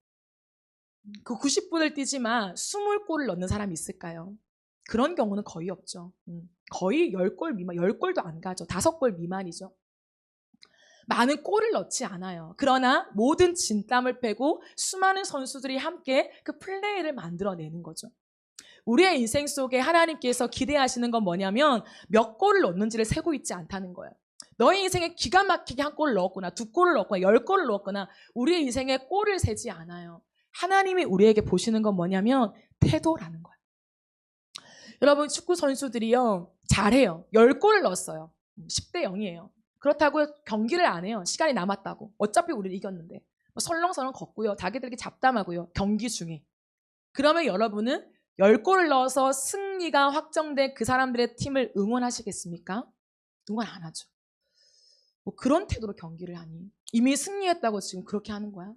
그 90분을 뛰지만 20골을 넣는 사람이 있을까요? 그런 경우는 거의 없죠. 거의 10골 미만, 10골도 안 가죠. 5골 미만이죠. 많은 골을 넣지 않아요. 그러나 모든 진땀을 빼고 수많은 선수들이 함께 그 플레이를 만들어내는 거죠. 우리의 인생 속에 하나님께서 기대하시는 건 뭐냐면 몇 골을 넣는지를 세고 있지 않다는 거예요. 너의 인생에 기가 막히게 한 골을 넣었거나 2골을 넣었거나 10골을 넣었거나 우리의 인생에 골을 세지 않아요. 하나님이 우리에게 보시는 건 뭐냐면 태도라는 거예요. 여러분, 축구 선수들이요, 잘해요. 10골을 넣었어요. 10대 0이에요. 그렇다고 경기를 안 해요. 시간이 남았다고. 어차피 우리는 이겼는데. 설렁설렁 걷고요. 자기들에게 잡담하고요. 경기 중에. 그러면 여러분은 10골을 넣어서 승리가 확정된 그 사람들의 팀을 응원하시겠습니까? 응원 안 하죠. 뭐 그런 태도로 경기를 하니. 이미 승리했다고 지금 그렇게 하는 거야?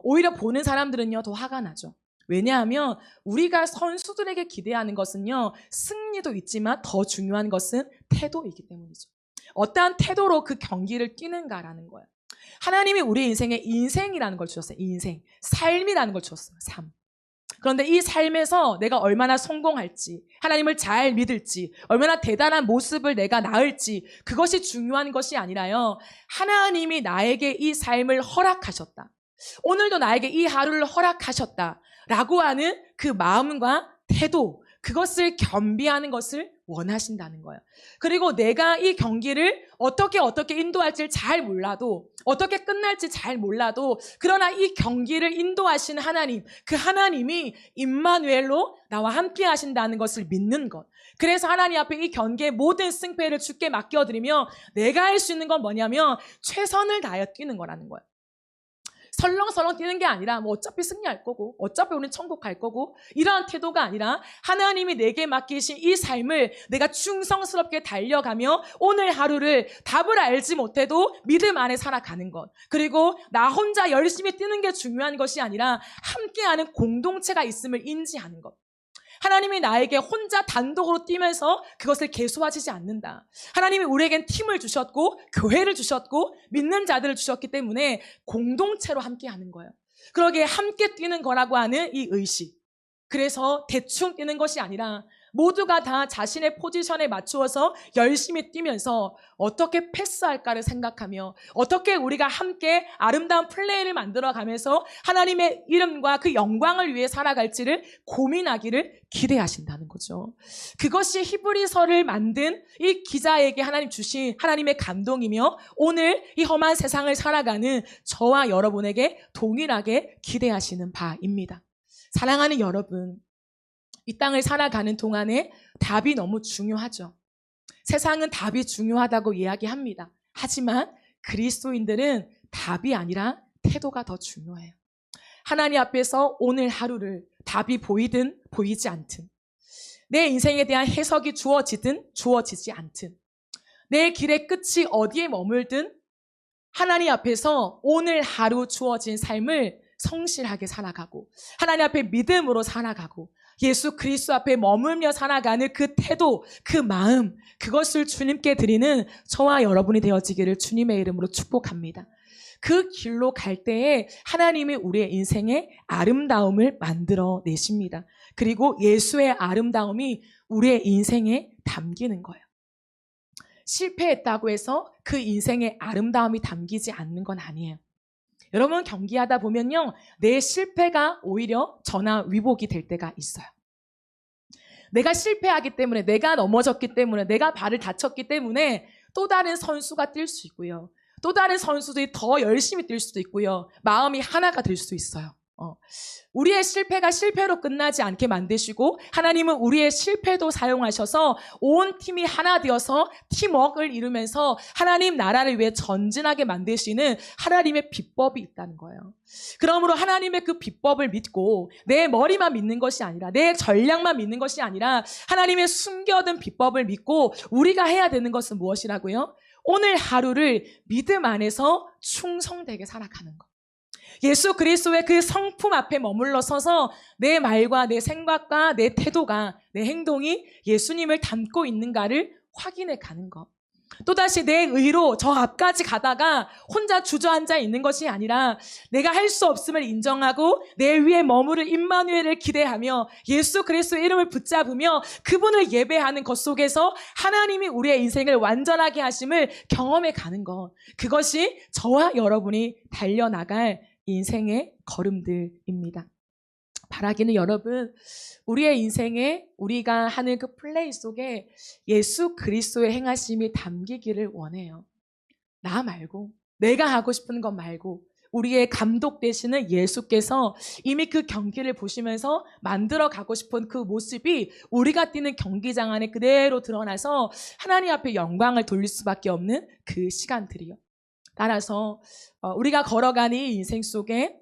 오히려 보는 사람들은요, 더 화가 나죠. 왜냐하면 우리가 선수들에게 기대하는 것은요, 승리도 있지만 더 중요한 것은 태도이기 때문이죠. 어떠한 태도로 그 경기를 뛰는가라는 거예요. 하나님이 우리 인생에 인생이라는 걸 주셨어요. 인생. 삶이라는 걸 주셨어요. 삶. 그런데 이 삶에서 내가 얼마나 성공할지, 하나님을 잘 믿을지, 얼마나 대단한 모습을 내가 낳을지, 그것이 중요한 것이 아니라요, 하나님이 나에게 이 삶을 허락하셨다, 오늘도 나에게 이 하루를 허락하셨다 라고 하는 그 마음과 태도, 그것을 겸비하는 것을 원하신다는 거예요. 그리고 내가 이 경기를 어떻게 인도할지 잘 몰라도, 어떻게 끝날지 잘 몰라도, 그러나 이 경기를 인도하시는 하나님, 그 하나님이 임마누엘로 나와 함께 하신다는 것을 믿는 것. 그래서 하나님 앞에 이 경기의 모든 승패를 주께 맡겨드리며 내가 할 수 있는 건 뭐냐면 최선을 다하여 뛰는 거라는 거예요. 설렁설렁 뛰는 게 아니라 뭐 어차피 승리할 거고, 어차피 우리는 천국 갈 거고, 이러한 태도가 아니라 하나님이 내게 맡기신 이 삶을 내가 충성스럽게 달려가며 오늘 하루를 답을 알지 못해도 믿음 안에 살아가는 것. 그리고 나 혼자 열심히 뛰는 게 중요한 것이 아니라 함께하는 공동체가 있음을 인지하는 것. 하나님이 나에게 혼자 단독으로 뛰면서 그것을 계속하시지 않는다. 하나님이 우리에겐 팀을 주셨고 교회를 주셨고 믿는 자들을 주셨기 때문에 공동체로 함께 하는 거예요. 그러기에 함께 뛰는 거라고 하는 이 의식. 그래서 대충 뛰는 것이 아니라 모두가 다 자신의 포지션에 맞추어서 열심히 뛰면서 어떻게 패스할까를 생각하며 어떻게 우리가 함께 아름다운 플레이를 만들어가면서 하나님의 이름과 그 영광을 위해 살아갈지를 고민하기를 기대하신다는 거죠. 그것이 히브리서를 만든 이 기자에게 하나님 주신 하나님의 감동이며 오늘 이 험한 세상을 살아가는 저와 여러분에게 동일하게 기대하시는 바입니다. 사랑하는 여러분, 이 땅을 살아가는 동안에 답이 너무 중요하죠. 세상은 답이 중요하다고 이야기합니다. 하지만 그리스도인들은 답이 아니라 태도가 더 중요해요. 하나님 앞에서 오늘 하루를 답이 보이든 보이지 않든, 내 인생에 대한 해석이 주어지든 주어지지 않든, 내 길의 끝이 어디에 머물든 하나님 앞에서 오늘 하루 주어진 삶을 성실하게 살아가고 하나님 앞에 믿음으로 살아가고 예수 그리스도 앞에 머물며 살아가는 그 태도, 그 마음, 그것을 주님께 드리는 저와 여러분이 되어지기를 주님의 이름으로 축복합니다. 그 길로 갈 때에 하나님이 우리의 인생에 아름다움을 만들어 내십니다. 그리고 예수의 아름다움이 우리의 인생에 담기는 거예요. 실패했다고 해서 그 인생에 아름다움이 담기지 않는 건 아니에요. 여러분, 경기하다 보면요, 내 실패가 오히려 전화 위복이 될 때가 있어요. 내가 실패하기 때문에, 내가 넘어졌기 때문에, 내가 발을 다쳤기 때문에 또 다른 선수가 뛸 수 있고요. 또 다른 선수들이 더 열심히 뛸 수도 있고요. 마음이 하나가 될 수 있어요. 우리의 실패가 실패로 끝나지 않게 만드시고 하나님은 우리의 실패도 사용하셔서 온 팀이 하나 되어서 팀워크를 이루면서 하나님 나라를 위해 전진하게 만드시는 하나님의 비법이 있다는 거예요. 그러므로 하나님의 그 비법을 믿고 내 머리만 믿는 것이 아니라 내 전략만 믿는 것이 아니라 하나님의 숨겨둔 비법을 믿고 우리가 해야 되는 것은 무엇이라고요? 오늘 하루를 믿음 안에서 충성되게 살아가는 것. 예수 그리스도의 그 성품 앞에 머물러 서서 내 말과 내 생각과 내 태도가, 내 행동이 예수님을 닮고 있는가를 확인해 가는 것. 또다시 내 의로 저 앞까지 가다가 혼자 주저앉아 있는 것이 아니라 내가 할 수 없음을 인정하고 내 위에 머무를 임마누엘을 기대하며 예수 그리스도의 이름을 붙잡으며 그분을 예배하는 것 속에서 하나님이 우리의 인생을 완전하게 하심을 경험해 가는 것. 그것이 저와 여러분이 달려나갈 인생의 걸음들입니다. 바라기는 여러분, 우리의 인생에 우리가 하는 그 플레이 속에 예수 그리스도의 행하심이 담기기를 원해요. 나 말고, 내가 하고 싶은 것 말고 우리의 감독 되시는 예수께서 이미 그 경기를 보시면서 만들어 가고 싶은 그 모습이 우리가 뛰는 경기장 안에 그대로 드러나서 하나님 앞에 영광을 돌릴 수밖에 없는 그 시간들이요. 따라서 우리가 걸어가는 이 인생 속에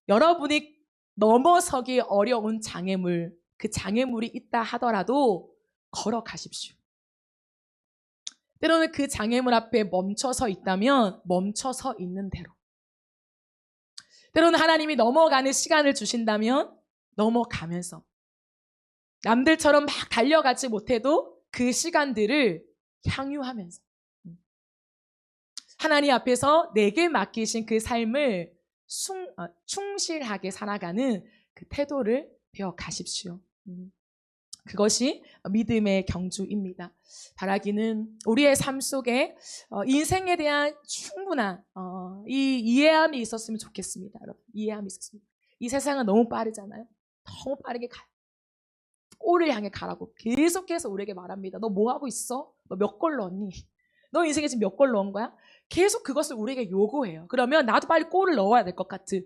여러분이 넘어서기 어려운 장애물, 그 장애물이 있다 하더라도 걸어가십시오. 때로는 그 장애물 앞에 멈춰서 있다면 멈춰서 있는 대로, 때로는 하나님이 넘어가는 시간을 주신다면 넘어가면서, 남들처럼 막 달려가지 못해도 그 시간들을 향유하면서 하나님 앞에서 내게 맡기신 그 삶을 충실하게 살아가는 그 태도를 되어 가십시오. 그것이 믿음의 경주입니다. 바라기는 우리의 삶 속에 인생에 대한 충분한 이 이해함이 있었으면 좋겠습니다. 여러분, 이해함이 있었습니다. 이 세상은 너무 빠르잖아요. 너무 빠르게 가요. 골을 향해 가라고 계속해서 우리에게 말합니다. 너 뭐 하고 있어? 너 몇 골 넣었니? 너 인생에 지금 몇 골 넣은 거야? 계속 그것을 우리에게 요구해요. 그러면 나도 빨리 골을 넣어야 될 것 같은.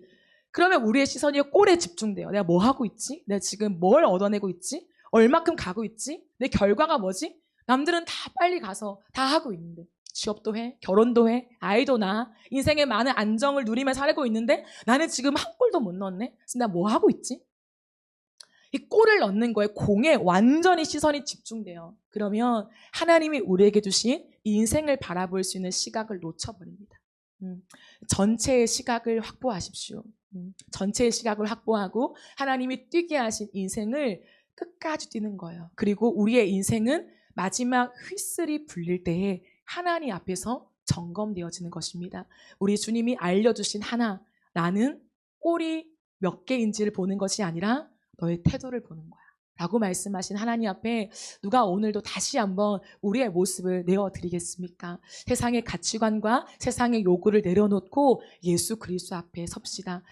그러면 우리의 시선이 골에 집중돼요. 내가 뭐 하고 있지? 내가 지금 뭘 얻어내고 있지? 얼마큼 가고 있지? 내 결과가 뭐지? 남들은 다 빨리 가서 다 하고 있는데 취업도 해, 결혼도 해, 아이도 낳아, 인생의 많은 안정을 누리며 살고 있는데 나는 지금 한 골도 못 넣었네? 그래서 나 뭐 하고 있지? 이 골을 넣는 거에 공에 완전히 시선이 집중돼요. 그러면 하나님이 우리에게 주신 인생을 바라볼 수 있는 시각을 놓쳐버립니다. 전체의 시각을 확보하십시오. 전체의 시각을 확보하고 하나님이 뛰게 하신 인생을 끝까지 뛰는 거예요. 그리고 우리의 인생은 마지막 휘슬이 불릴 때에 하나님 앞에서 점검되어지는 것입니다. 우리 주님이 알려주신 하나, 나는 골이 몇 개인지를 보는 것이 아니라 너의 태도를 보는 거야 라고 말씀하신 하나님 앞에 누가 오늘도 다시 한번 우리의 모습을 내어드리겠습니까? 세상의 가치관과 세상의 요구를 내려놓고 예수 그리스도 앞에 섭시다.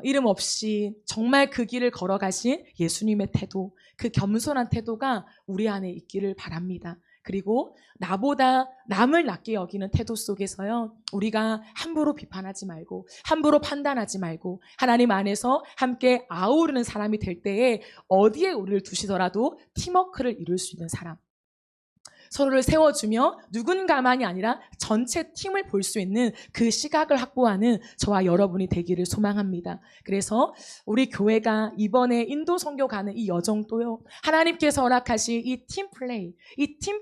이름 없이 정말 그 길을 걸어가신 예수님의 태도, 그 겸손한 태도가 우리 안에 있기를 바랍니다. 그리고 나보다 남을 낮게 여기는 태도 속에서요, 우리가 함부로 비판하지 말고 함부로 판단하지 말고 하나님 안에서 함께 아우르는 사람이 될 때에 어디에 우리를 두시더라도 팀워크를 이룰 수 있는 사람, 서로를 세워주며 누군가만이 아니라 전체 팀을 볼 수 있는 그 시각을 확보하는 저와 여러분이 되기를 소망합니다. 그래서 우리 교회가 이번에 인도 선교 가는 이 여정도요, 하나님께서 허락하신 이 팀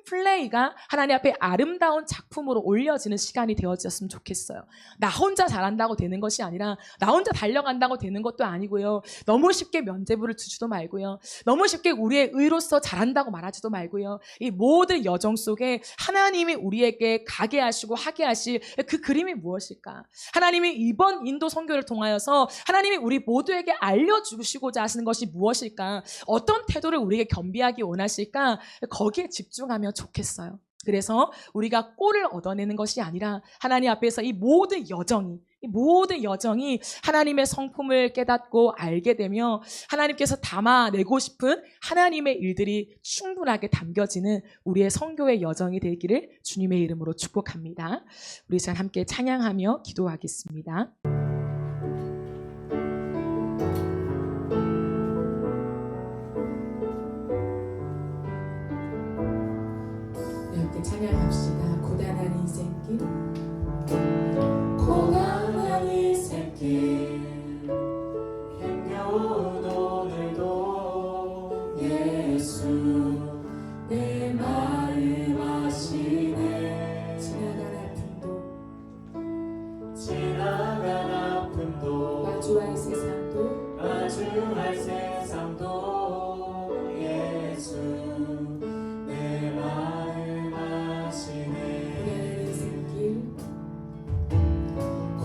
플레이가 하나님 앞에 아름다운 작품으로 올려지는 시간이 되어졌으면 좋겠어요. 나 혼자 잘한다고 되는 것이 아니라 나 혼자 달려간다고 되는 것도 아니고요, 너무 쉽게 면죄부를 주지도 말고요, 너무 쉽게 우리의 의로서 잘한다고 말하지도 말고요, 이 모든 여정 속에 하나님이 우리에게 가게 하시고 하게 하실 그 그림이 무엇일까? 하나님이 이번 인도 선교를 통하여서 하나님이 우리 모두에게 알려주시고자 하시는 것이 무엇일까? 어떤 태도를 우리에게 겸비하기 원하실까? 거기에 집중하면 좋겠어요. 그래서 우리가 골을 얻어내는 것이 아니라 하나님 앞에서 이 모든 여정이 하나님의 성품을 깨닫고 알게 되며 하나님께서 담아내고 싶은 하나님의 일들이 충분하게 담겨지는 우리의 선교의 여정이 되기를 주님의 이름으로 축복합니다. 우리 잘 함께 찬양하며 기도하겠습니다. 함께 찬양합시다. 고단한 인생길, 고단한 인생길, 힘겨운 오늘도 예수 내 마음 아시네. 지나간 아픔도 마주할 세상도 예수 내 마음 아시네.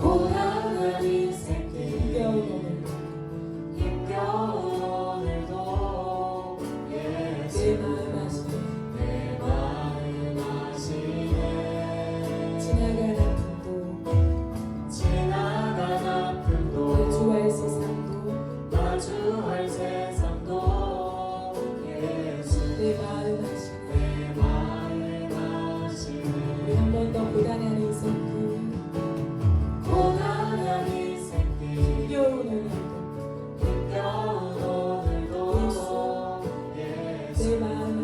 고단한 인생길, 힘겨운 오늘도 예수 내 마음 아시네. 지나간 아픔도 마주할 세상도 예수 내 마음 아시네. 우리 한 번 더 고단한 인생길, 고단한 인생길, 힘겨운 힘겨운 오늘도 예수 내 마음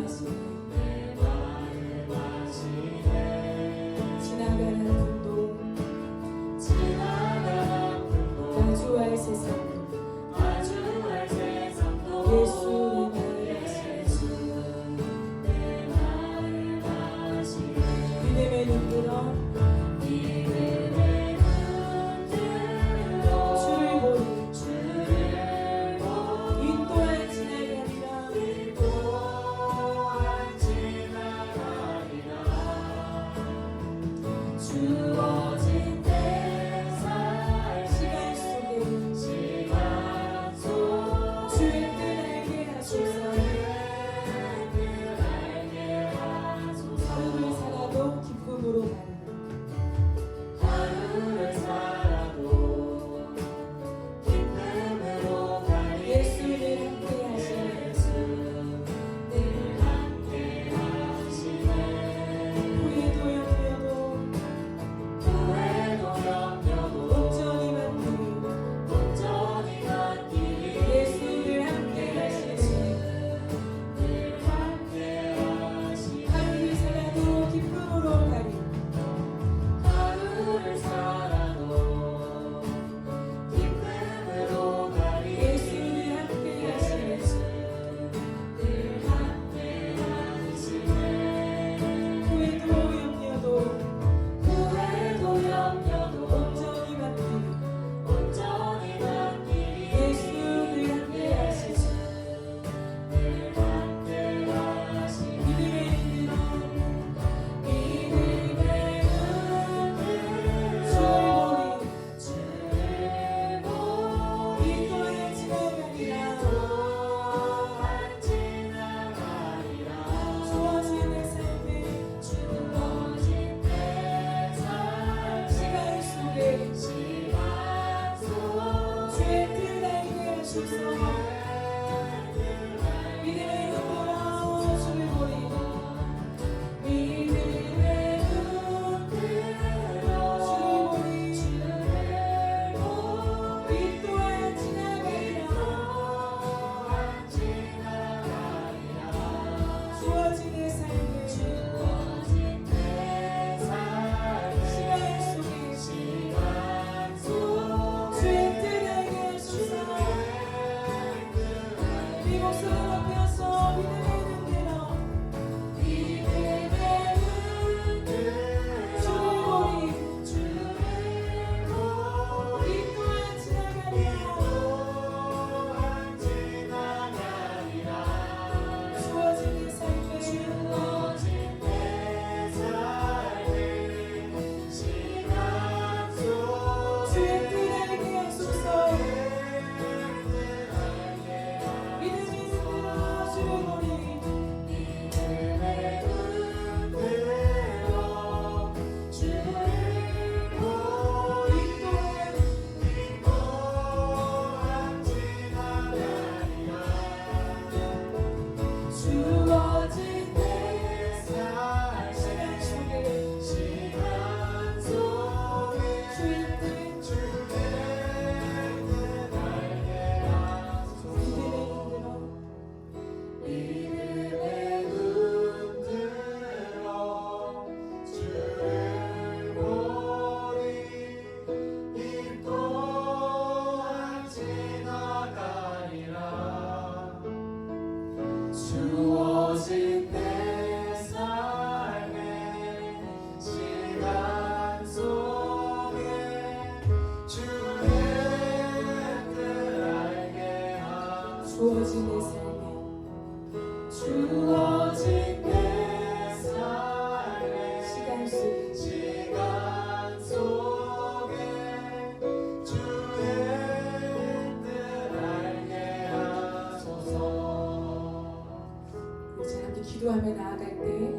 함께 기도하며 나아갈 때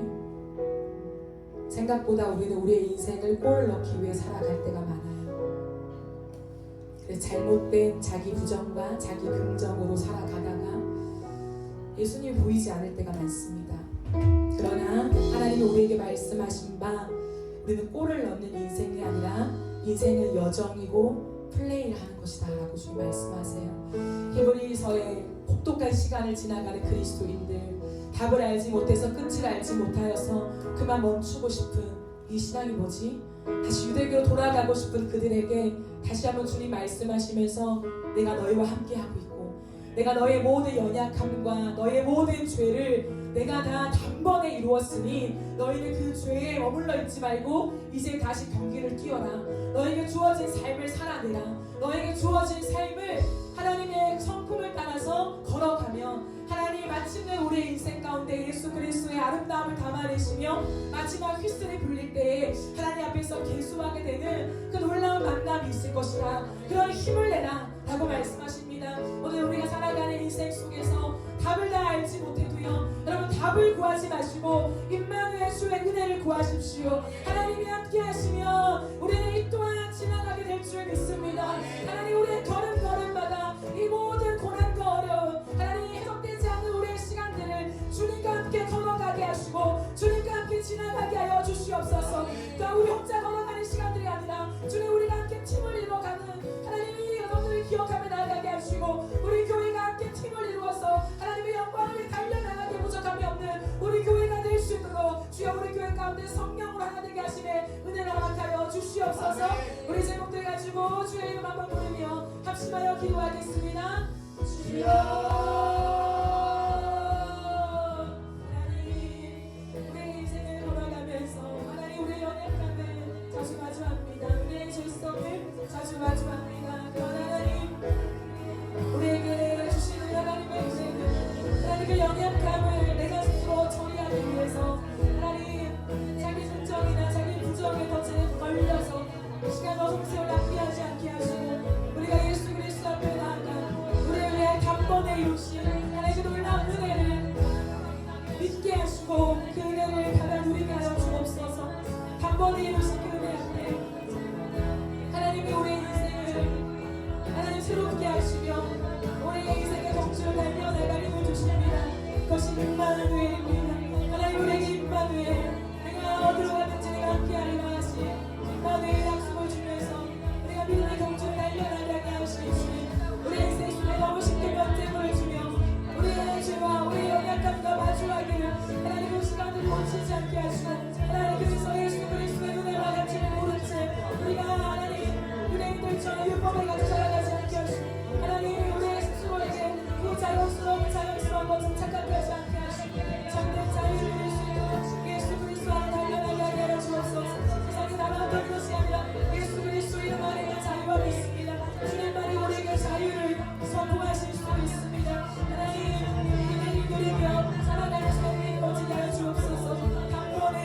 생각보다 우리는 우리의 인생을 골 넣기 위해 살아갈 때가 많아요. 그래서 잘못된 자기 부정과 자기 긍정으로 살아가다가 예수님이 보이지 않을 때가 많습니다. 그러나 하나님이 우리에게 말씀하신 바 우리는 골을 넣는 인생이 아니라 인생은 여정이고 플레이를 하는 것이다 라고 주님 말씀하세요. 히브리서의 혹독한 시간을 지나가는 그리스도인들, 답을 알지 못해서 끝을 알지 못하여서 그만 멈추고 싶은 이 신앙이 뭐지? 다시 유대교로 돌아가고 싶은 그들에게 다시 한번 주님 말씀하시면서 내가 너희와 함께하고 있고 내가 너의 모든 연약함과 너의 모든 죄를 내가 다 단번에 이루었으니 너희는 그 죄에 머물러 있지 말고 이제 다시 경기를 뛰어라. 너에게 주어진 삶을 살아내라. 너에게 주어진 삶을 하나님의 성품을 따라서 걸어가며 하나님이 마침내 우리의 인생 가운데 예수 그리스도의 아름다움을 담아내시며 마지막 휘슬이 불릴 때에 하나님 앞에서 계수하게 되는 그 놀라운 만남이 있을 것이라. 그런 힘을 내라 라고 말씀하십니다. 오늘 우리가 살아가는 인생 속에서 답을 다 알지 못해도요, 여러분 답을 구하지 마시고 임마누엘 주의 은혜를 구하십시오. 하나님이 함께 하시면 우리는 이 또한 지나가게 될 줄 믿습니다. 하나님 우리의 걸음걸음마다 이 모든 고난과 어려움, 하나님이 해석되지 않는 우리의 시간들을 주님과 함께 걸어가게 하시고 주님과 함께 지나가게 하여 주시옵소서. 또 우리 혼자 걸어가는 시간들이 아니라 주님 우리가 함께 팀을 이루어가는 하나님이 여러분들을 기억하며 나아가게 하시고 우리 교회가 함께 팀을 이루어서 하나님의 영광을 달려나가게 부족함이 없는 우리 교회가 될 수 있도록 주여 우리 교회 가운데 성령으로 하나 되게 하시네 은혜를 허락하여 주시옵소서. 우리 제목들 가지고 주의 이름 한번 부르며 합심하여 기도하겠습니다. 주여 하나님 우리의 인생을 걸어가면서 하나님 우리의 연약함을 자주 마주합니다. 우리의 죄성을 자주 마주합니다. 그러나 하나님 우리에게 주시는 하나님의 은혜는 하나님 그 연약함을 내가 스스로 처리하기 위해서 하나님 자기 긍정이나 자기 부정에 더 걸려서 시간과 홍세를 낭비하지 않게 하시고 우리가 예수 그리스도 앞에 나아가 우리를 위해 단번에 이루신 하나님의 그 놀라운 은혜를 믿게 하시고 그 은혜를 받아 누리게 하여 주옵소서. 단번에 이루신 그 은혜 앞에 하나님이 우리의 인생을 하나님 새롭게 하시며 우리의 인생의 경주를 달려나가게 해주십니다. 그것이 임마누엘입니다. 하나님 우리에게 임마누엘, 내가 어디로 가든지 내가 함께하리라 하시 임마누엘 약속을 주면서 우리가 믿음의 경주를 달려나가게 하시니 우리의 인생 속에 너무 쉽게 면죄부를 주며 우리의 죄와 우리의 연약함과 마주하기를 하나님 그 시간을 멈추지 않게 하시고 하나님 그래서 예수 그리스도의 은혜와 가치를 모른 채 우리가 하나님 유대인들처럼 율법에 갇혀 살아가지 않게 하시고 하나님 우리의 스스로에게 그 자연스러운 것을 착각하지 않게 하시고 참된 자유를 누릴 수 있도록 예수 그리스도 안에 달려나가게 하여 주옵소서. 세상에 나만 어떤 것이 아니라 예수 그리스도 이름 안에만 자유가 있습니다. 주님만이 우리에게 자유를 선포하실 수 있습니다. 하나님 은혜를 누리며 살아가는 삶이 거지게 하여 주옵소서. 단번에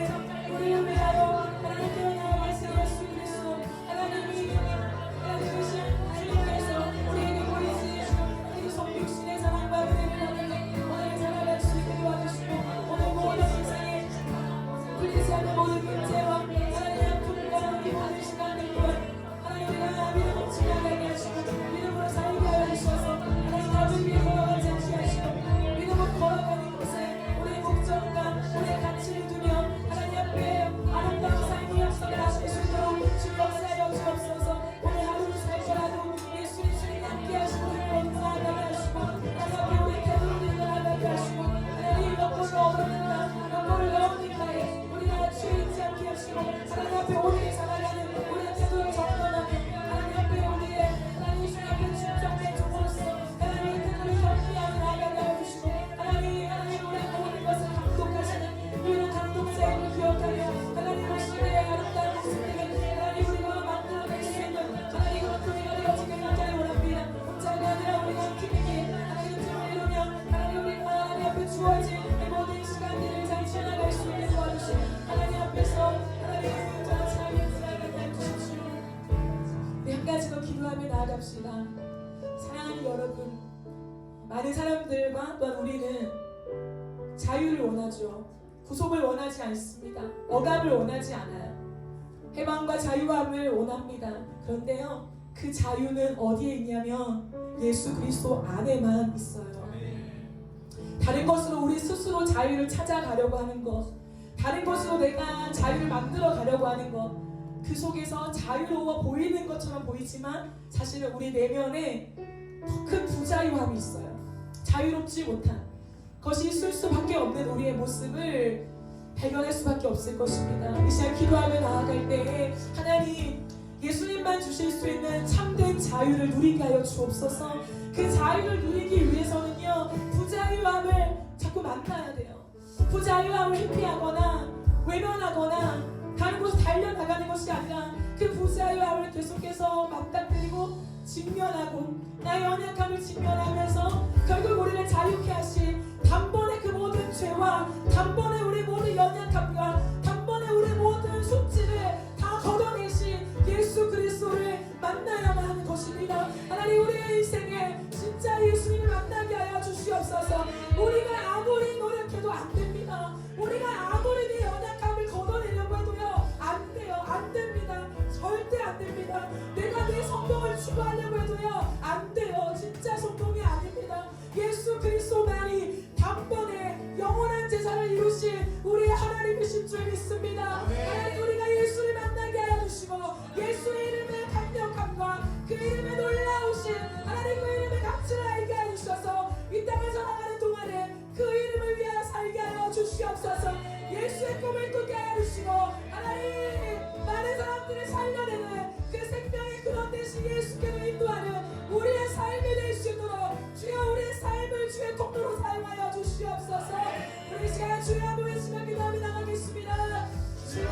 우리를 위하여 하나님 태어나가신 예수 그리스도 하나님이 하나님 그 주님께서 우리에게 보이신 그 성육신의 사랑과 은혜를 하나님 오늘 살아갈 수 있게 도와주시고 오늘 모든 인생에 풀리지 않는 모든 문제와 하나님의 아픔과 기뻐하는 시간들 또한 하나님 우리가 믿음을 지나가게 하시고 믿음으로 살게 하여 주셔서 하나님 답을 위해 걸어가지 않게 하시고 믿음으로 걸어가는 곳에 우리의 목적과 우리의 가치를 두며 하나님 앞에 아름다운 삶의 역사를 하실 수 있도록 주 역사하여 주옵소서. 오늘 하루를 살더라도 예수님 주님 함께 하시고 행복을 나아가게 하시고 하나님 앞에 우리 태도를 나아가게 하시고 하나님 몇 번을 얻었는가 몇 번을 넣었는가에 우리가 죄인지 않게 하시고 하나님 앞에 오늘이 살아가는 우리의 태도를 정돈하게 하나님 앞에 우리의 하나님 주님 앞에 충성된 종으로서 하나님의 태도를 경비하며 나아가게 하여 주시고 하나님 우리의 모든 것을 감독하시는 우리는 감독자임을 기억하며 하나님 우리의 아름다운 모습들을 하나님 우리가 만들어낼 수 있는 하나님 그런 교회가 되어지길 간절히 원합니다. 혼자가 아니라 우리가 팀이기에 하나님 팀을 이루며 하나님 우리가 하나님 앞에 주어진 이 모든 시간들을 잘 지나갈 수 있게 도와주시고 하나님 앞에서 하나님 또한 잘 살아가게 해주십시오. 우리 한 가지 더 기도하며 나아갑시다. 사랑하는 여러분, 많은 사람들과 또한 우리는 자유를 원합니다. 원하죠. 구속을 원하지 않습니다. 억압을 원하지 않아요. 해방과 자유함을 원합니다. 그런데요, 그 자유는 어디에 있냐면 예수 그리스도 안에만 있어요. 다른 것으로 우리 스스로 자유를 찾아가려고 하는 것, 다른 것으로 내가 자유를 만들어 가려고 하는 것, 그 속에서 자유로워 보이는 것처럼 보이지만 사실은 우리 내면에 더 큰 부자유함이 있어요. 자유롭지 못한 것이 있을 수밖에 없는 우리의 모습을 발견할 수밖에 없을 것입니다. 이 시간 기도하며 나아갈 때에 하나님, 예수님만 주실 수 있는 참된 자유를 누리게 하여 주옵소서. 그 자유를 누리기 위해서는요, 부자유함을 자꾸 만나야 돼요. 부자유함을 회피하거나 외면하거나 다른 곳에 달려나가는 것이 아니라 그 부자유함을 계속해서 맞닥뜨리고 직면하고 나의 연약함을 직면하면서 결국 우리를 자유케 하신 단번에 그 모든 죄와 단번에 우리 모든 연약함과 단번에 우리 모든 숙지를 다 걷어내신 예수 그리스도를 만나야만 하는 것입니다. 하나님, 우리의 인생에 진짜 예수님을 만나게 하여 주시옵소서. 우리가 아무리 노력해도 안 됩니다. 우리가 아무리 내 연약함을 걷어내려고 해도요, 안 돼요. 안 됩니다. 절대 안 됩니다. 내가 내 성공을 추구하려고 해도요, 안 돼요. 진짜 성공이 아닙니다. 예수 그리스도만이 단번에 영원한 제사를 이루신 우리의 하나님이신 줄 믿습니다. 하나님, 우리가 예수를 만나게 하여 주시고 예수의 이름의 강력함과 그 이름의 놀라우신 하나님, 그 이름의 가치를 알게 하여 주셔서 이 땅을 살아가는 동안에 그 이름을 위하여 살게 하여 주시옵소서. 예수의 꿈을 꾸게 하여 주시고 하나님, 많은 사람들을 살려내는 그 생명의 근원 되신 예수께로 인도하는 우리의 삶이 될 수 있도록 주여, 우리의 삶을 주의 통로로 사용하여 주시옵소서. 우리 시간 주의 한번 외치며 기도하며 나가겠습니다. 주여,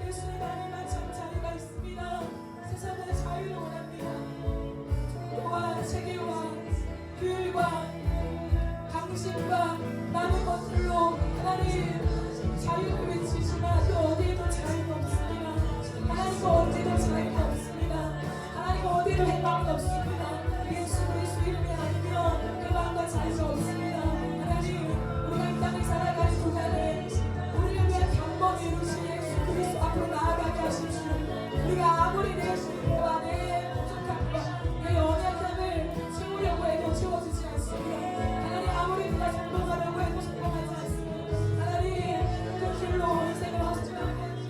예수님 안에만 참 자유가 있습니다. 세상은 자유를 원합니다. 또한 체계와 규율과 방식과 많은 것들로 하나님 자유를 외치지만 그 어디에도 자유가 없습니다. 하나님, 그 어디에도 자유가 없습니다. 하나님, 그 어디에도 해방이 없습니다. 예수 그리스도 이름이 아니면 해방과 자유가 없습니다. 하나님, 우리가 이 땅을 살아가는 동안에 우리를 위해 단번에 이루신 예수 그리스도 앞으로 나아가게 하십시오. 우리가 아무리 내 실패와 내 부족함과 내 연약함을 채우려고 해도 채워지지 않습니다. 하나님, 아무리 우리가 성공하려고 해도 성공하지 않습니다. 하나님, 그 길로 인생을 헛주는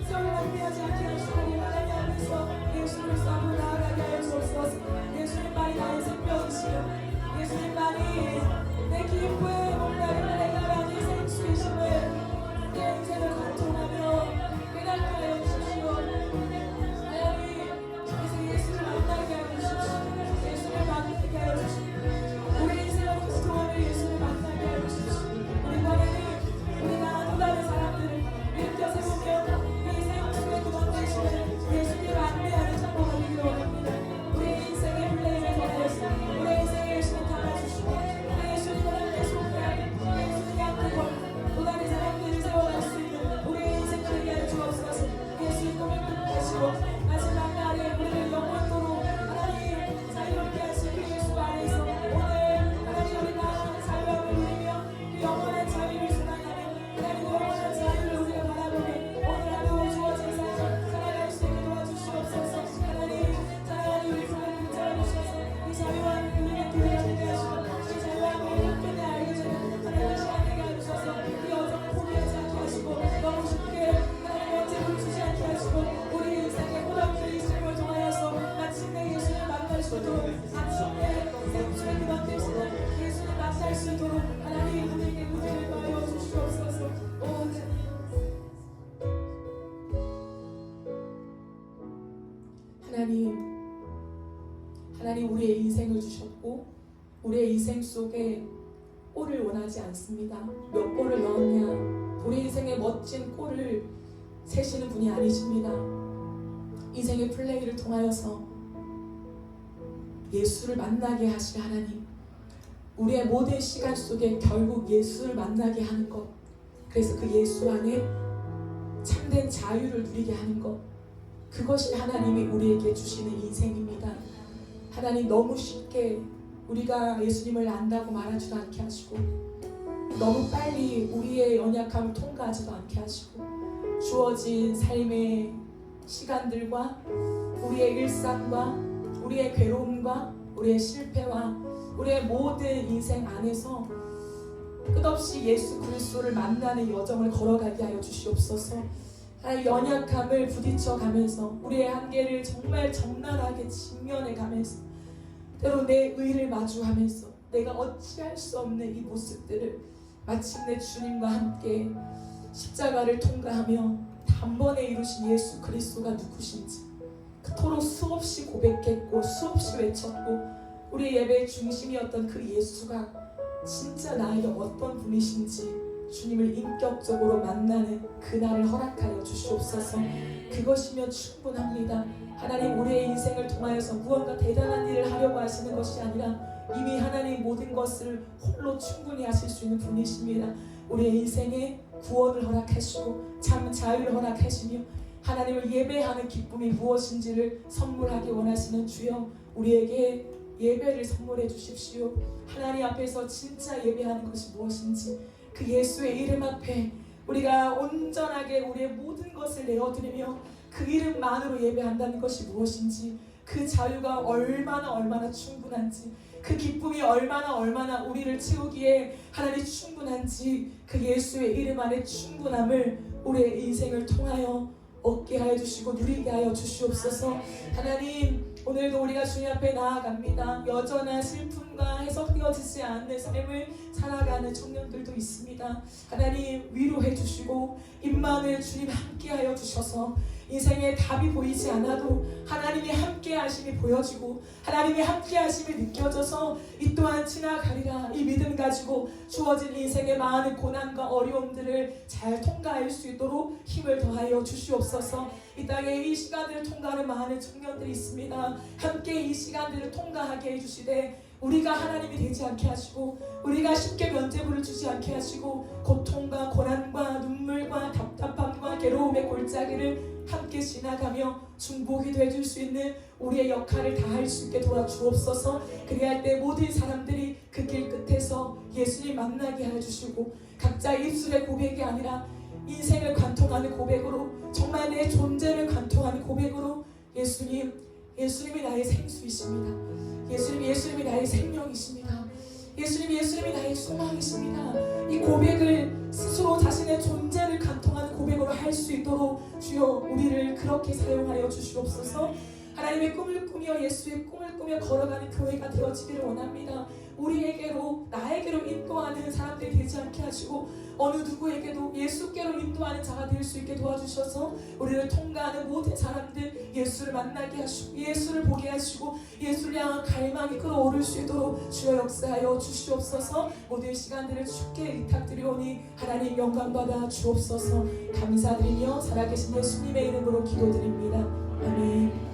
세월을 낭비하지 않게 하시고 하나님 앞에서 예수 그리스도 앞으로 나아가게 하여 주옵소서. 예수님만이 나의 생명이시여, 예수님만이 내 기쁨, 오늘날을 내가 나의 생수이심을 내 인생을 관통하며 깨닫게 하여 주십시오. 하나님, 이제 예수를 만나게 하여 주십시오. 예수를 만나게 하여 주십시오. 우리 인생을 관통하며 예수를 만나게 하여 주십시오. 우리 이번에는 우리가 또 다른 사람들을 일으켜 세우며 이 생수의 근원 되시는 예수님을 안내하는 정보가 되기를 원합니다. 우리 인생의 플레이를 통하여서 우리 인생에 예수님 담아주시고 우리 예수님을 함께 소개하는 예수님이 앞에 또 다른 사람들을 세워갈 수 있는 우리 인생 되게 하여 주옵소서. 예수님 꿈을 꾸게 하시고 마지막 날에 우리를 영원토록 하나님 자유롭게 하신 그 예수 안에서 오늘 하나님, 우리가 자유함을 누리며 그 영원한 자유를 소망하는 하나님, 영원한 자유를 우리가 바라보는 오늘 하루 주어진 삶 살아갈 수 있게 도와주시옵소서. 하나님, 자유함이 우리 삶을 붙잡아주셔서 이 자유함을 우리가 누리게 하시고 이 자유함을 함께 알게 되는 하나님의 시간 되게 하셔서 이 여정을 포기하지 않게 하시고 너무 쉽게 하나님 언제를 주지 않게 하시고 우리 인생의 꼬랑길이 있음을 통하여서 마침내 예수를 만날 수 있도록 마침내 생수의 근원 되시는 예수를 만날 수 있도록 하나님, 우리에게 은혜를 더하여 주시옵소서. 오, 하나님, 우리의 인생을 주셨고 우리의 인생 속에 골을 원하지 않습니다. 몇 골을 넣었냐, 우리 인생의 멋진 골을 세시는 분이 아니십니다. 인생의 플레이를 통하여서 예수를 만나게 하실 하나님, 우리의 모든 시간 속에 결국 예수를 만나게 하는 것, 그래서 그 예수 안에 참된 자유를 누리게 하는 것, 그것이 하나님이 우리에게 주시는 인생입니다. 하나님 너무 쉽게 우리가 예수님을 안다고 말하지도 않게 하시고 너무 빨리 우리의 연약함을 통과하지도 않게 하시고 주어진 삶의 시간들과 우리의 일상과 우리의 괴로움과 우리의 실패와 우리의 모든 인생 안에서 끝없이 예수 그리스도를 만나는 여정을 걸어가게 하여 주시옵소서. 하나님 연약함을 부딪혀가면서 우리의 한계를 정말 적나라하게 직면해가면서 때로 내 의를 마주하면서 내가 어찌할 수 없는 이 모습들을 마침내 주님과 함께 십자가를 통과하며 단번에 이루신 예수 그리스도가 누구신지 그토록 수없이 고백했고 수없이 외쳤고 우리 예배의 중심이었던 그 예수가 진짜 나에게 어떤 분이신지 주님을 인격적으로 만나는 그날을 허락하여 주시옵소서. 그것이면 충분합니다. 하나님 우리의 인생을 통하여서 무언가 대단한 일을 하려고 하시는 것이 아니라 이미 하나님 모든 것을 홀로 충분히 하실 수 있는 분이십니다. 우리의 인생에 구원을 허락하시고 참 자유를 허락하시며 하나님을 예배하는 기쁨이 무엇인지를 선물하기 원하시는 주여 우리에게 예배를 선물해 주십시오. 하나님 앞에서 진짜 예배하는 것이 무엇인지 그 예수의 이름 앞에 우리가 온전하게 우리의 모든 것을 내어드리며 그 이름만으로 예배한다는 것이 무엇인지 그 자유가 얼마나 충분한지 그 기쁨이 얼마나 우리를 채우기에 하나님 충분한지 그 예수의 이름 안에 충분함을 우리의 인생을 통하여 얻게 하여 주시고 누리게 하여 주시옵소서. 하나님 오늘도 우리가 주님 앞에 나아갑니다. 여전한 슬픔과 해석되어지지 않는 삶을 살아가는 청년들도 있습니다. 하나님 위로해 주시고 임마누엘 주님 함께 하여 주셔서 인생에 답이 보이지 않아도 하나님의 함께 하심이 보여지고 하나님의 함께 하심이 느껴져서 이 또한 지나가리라 이 믿음 가지고 주어진 인생의 많은 고난과 어려움들을 잘 통과할 수 있도록 힘을 더하여 주시옵소서. 이 땅에 이 시간들을 통과하는 많은 청년들이 있습니다. 함께 이 시간들을 통과하게 해주시되 우리가 하나님이 되지 않게 하시고 우리가 쉽게 면죄부를 주지 않게 하시고 고통과 고난과 눈물과 답답함과 괴로움의 골짜기를 함께 지나가며 중보기도 해줄 수 있는 우리의 역할을 다할 수 있게 도와주옵소서. 그리할 때 모든 사람들이 그 길 끝에서 예수님 만나게 해주시고 각자의 입술의 고백이 아니라 인생을 관통하는 고백으로 정말 내 존재를 관통하는 고백으로 예수님이 나의 생수이십니다. 예수님이 나의 생명이십니다. 예수님이 나의 소망이십니다. 이 고백을 스스로 자신의 존재를 관통하는 고백으로 할 수 있도록 주여 우리를 그렇게 사용하여 주시옵소서. 하나님의 꿈을 꾸며 예수의 꿈을 꾸며 걸어가는 교회가 되어지기를 원합니다. 우리에게로 나에게로 인도하는 사람들이 되지 않게 하시고 어느 누구에게도 예수께로 인도하는 자가 될 수 있게 도와주셔서 우리를 통과하는 모든 사람들 예수를 만나게 하시고 예수를 보게 하시고 예수를 향한 갈망이 끌어오를 수 있도록 주여 역사하여 주시옵소서. 모든 시간들을 주께 의탁드리오니 하나님 영광받아 주옵소서. 감사드리며 살아계신 예수님의 이름으로 기도드립니다. 아멘.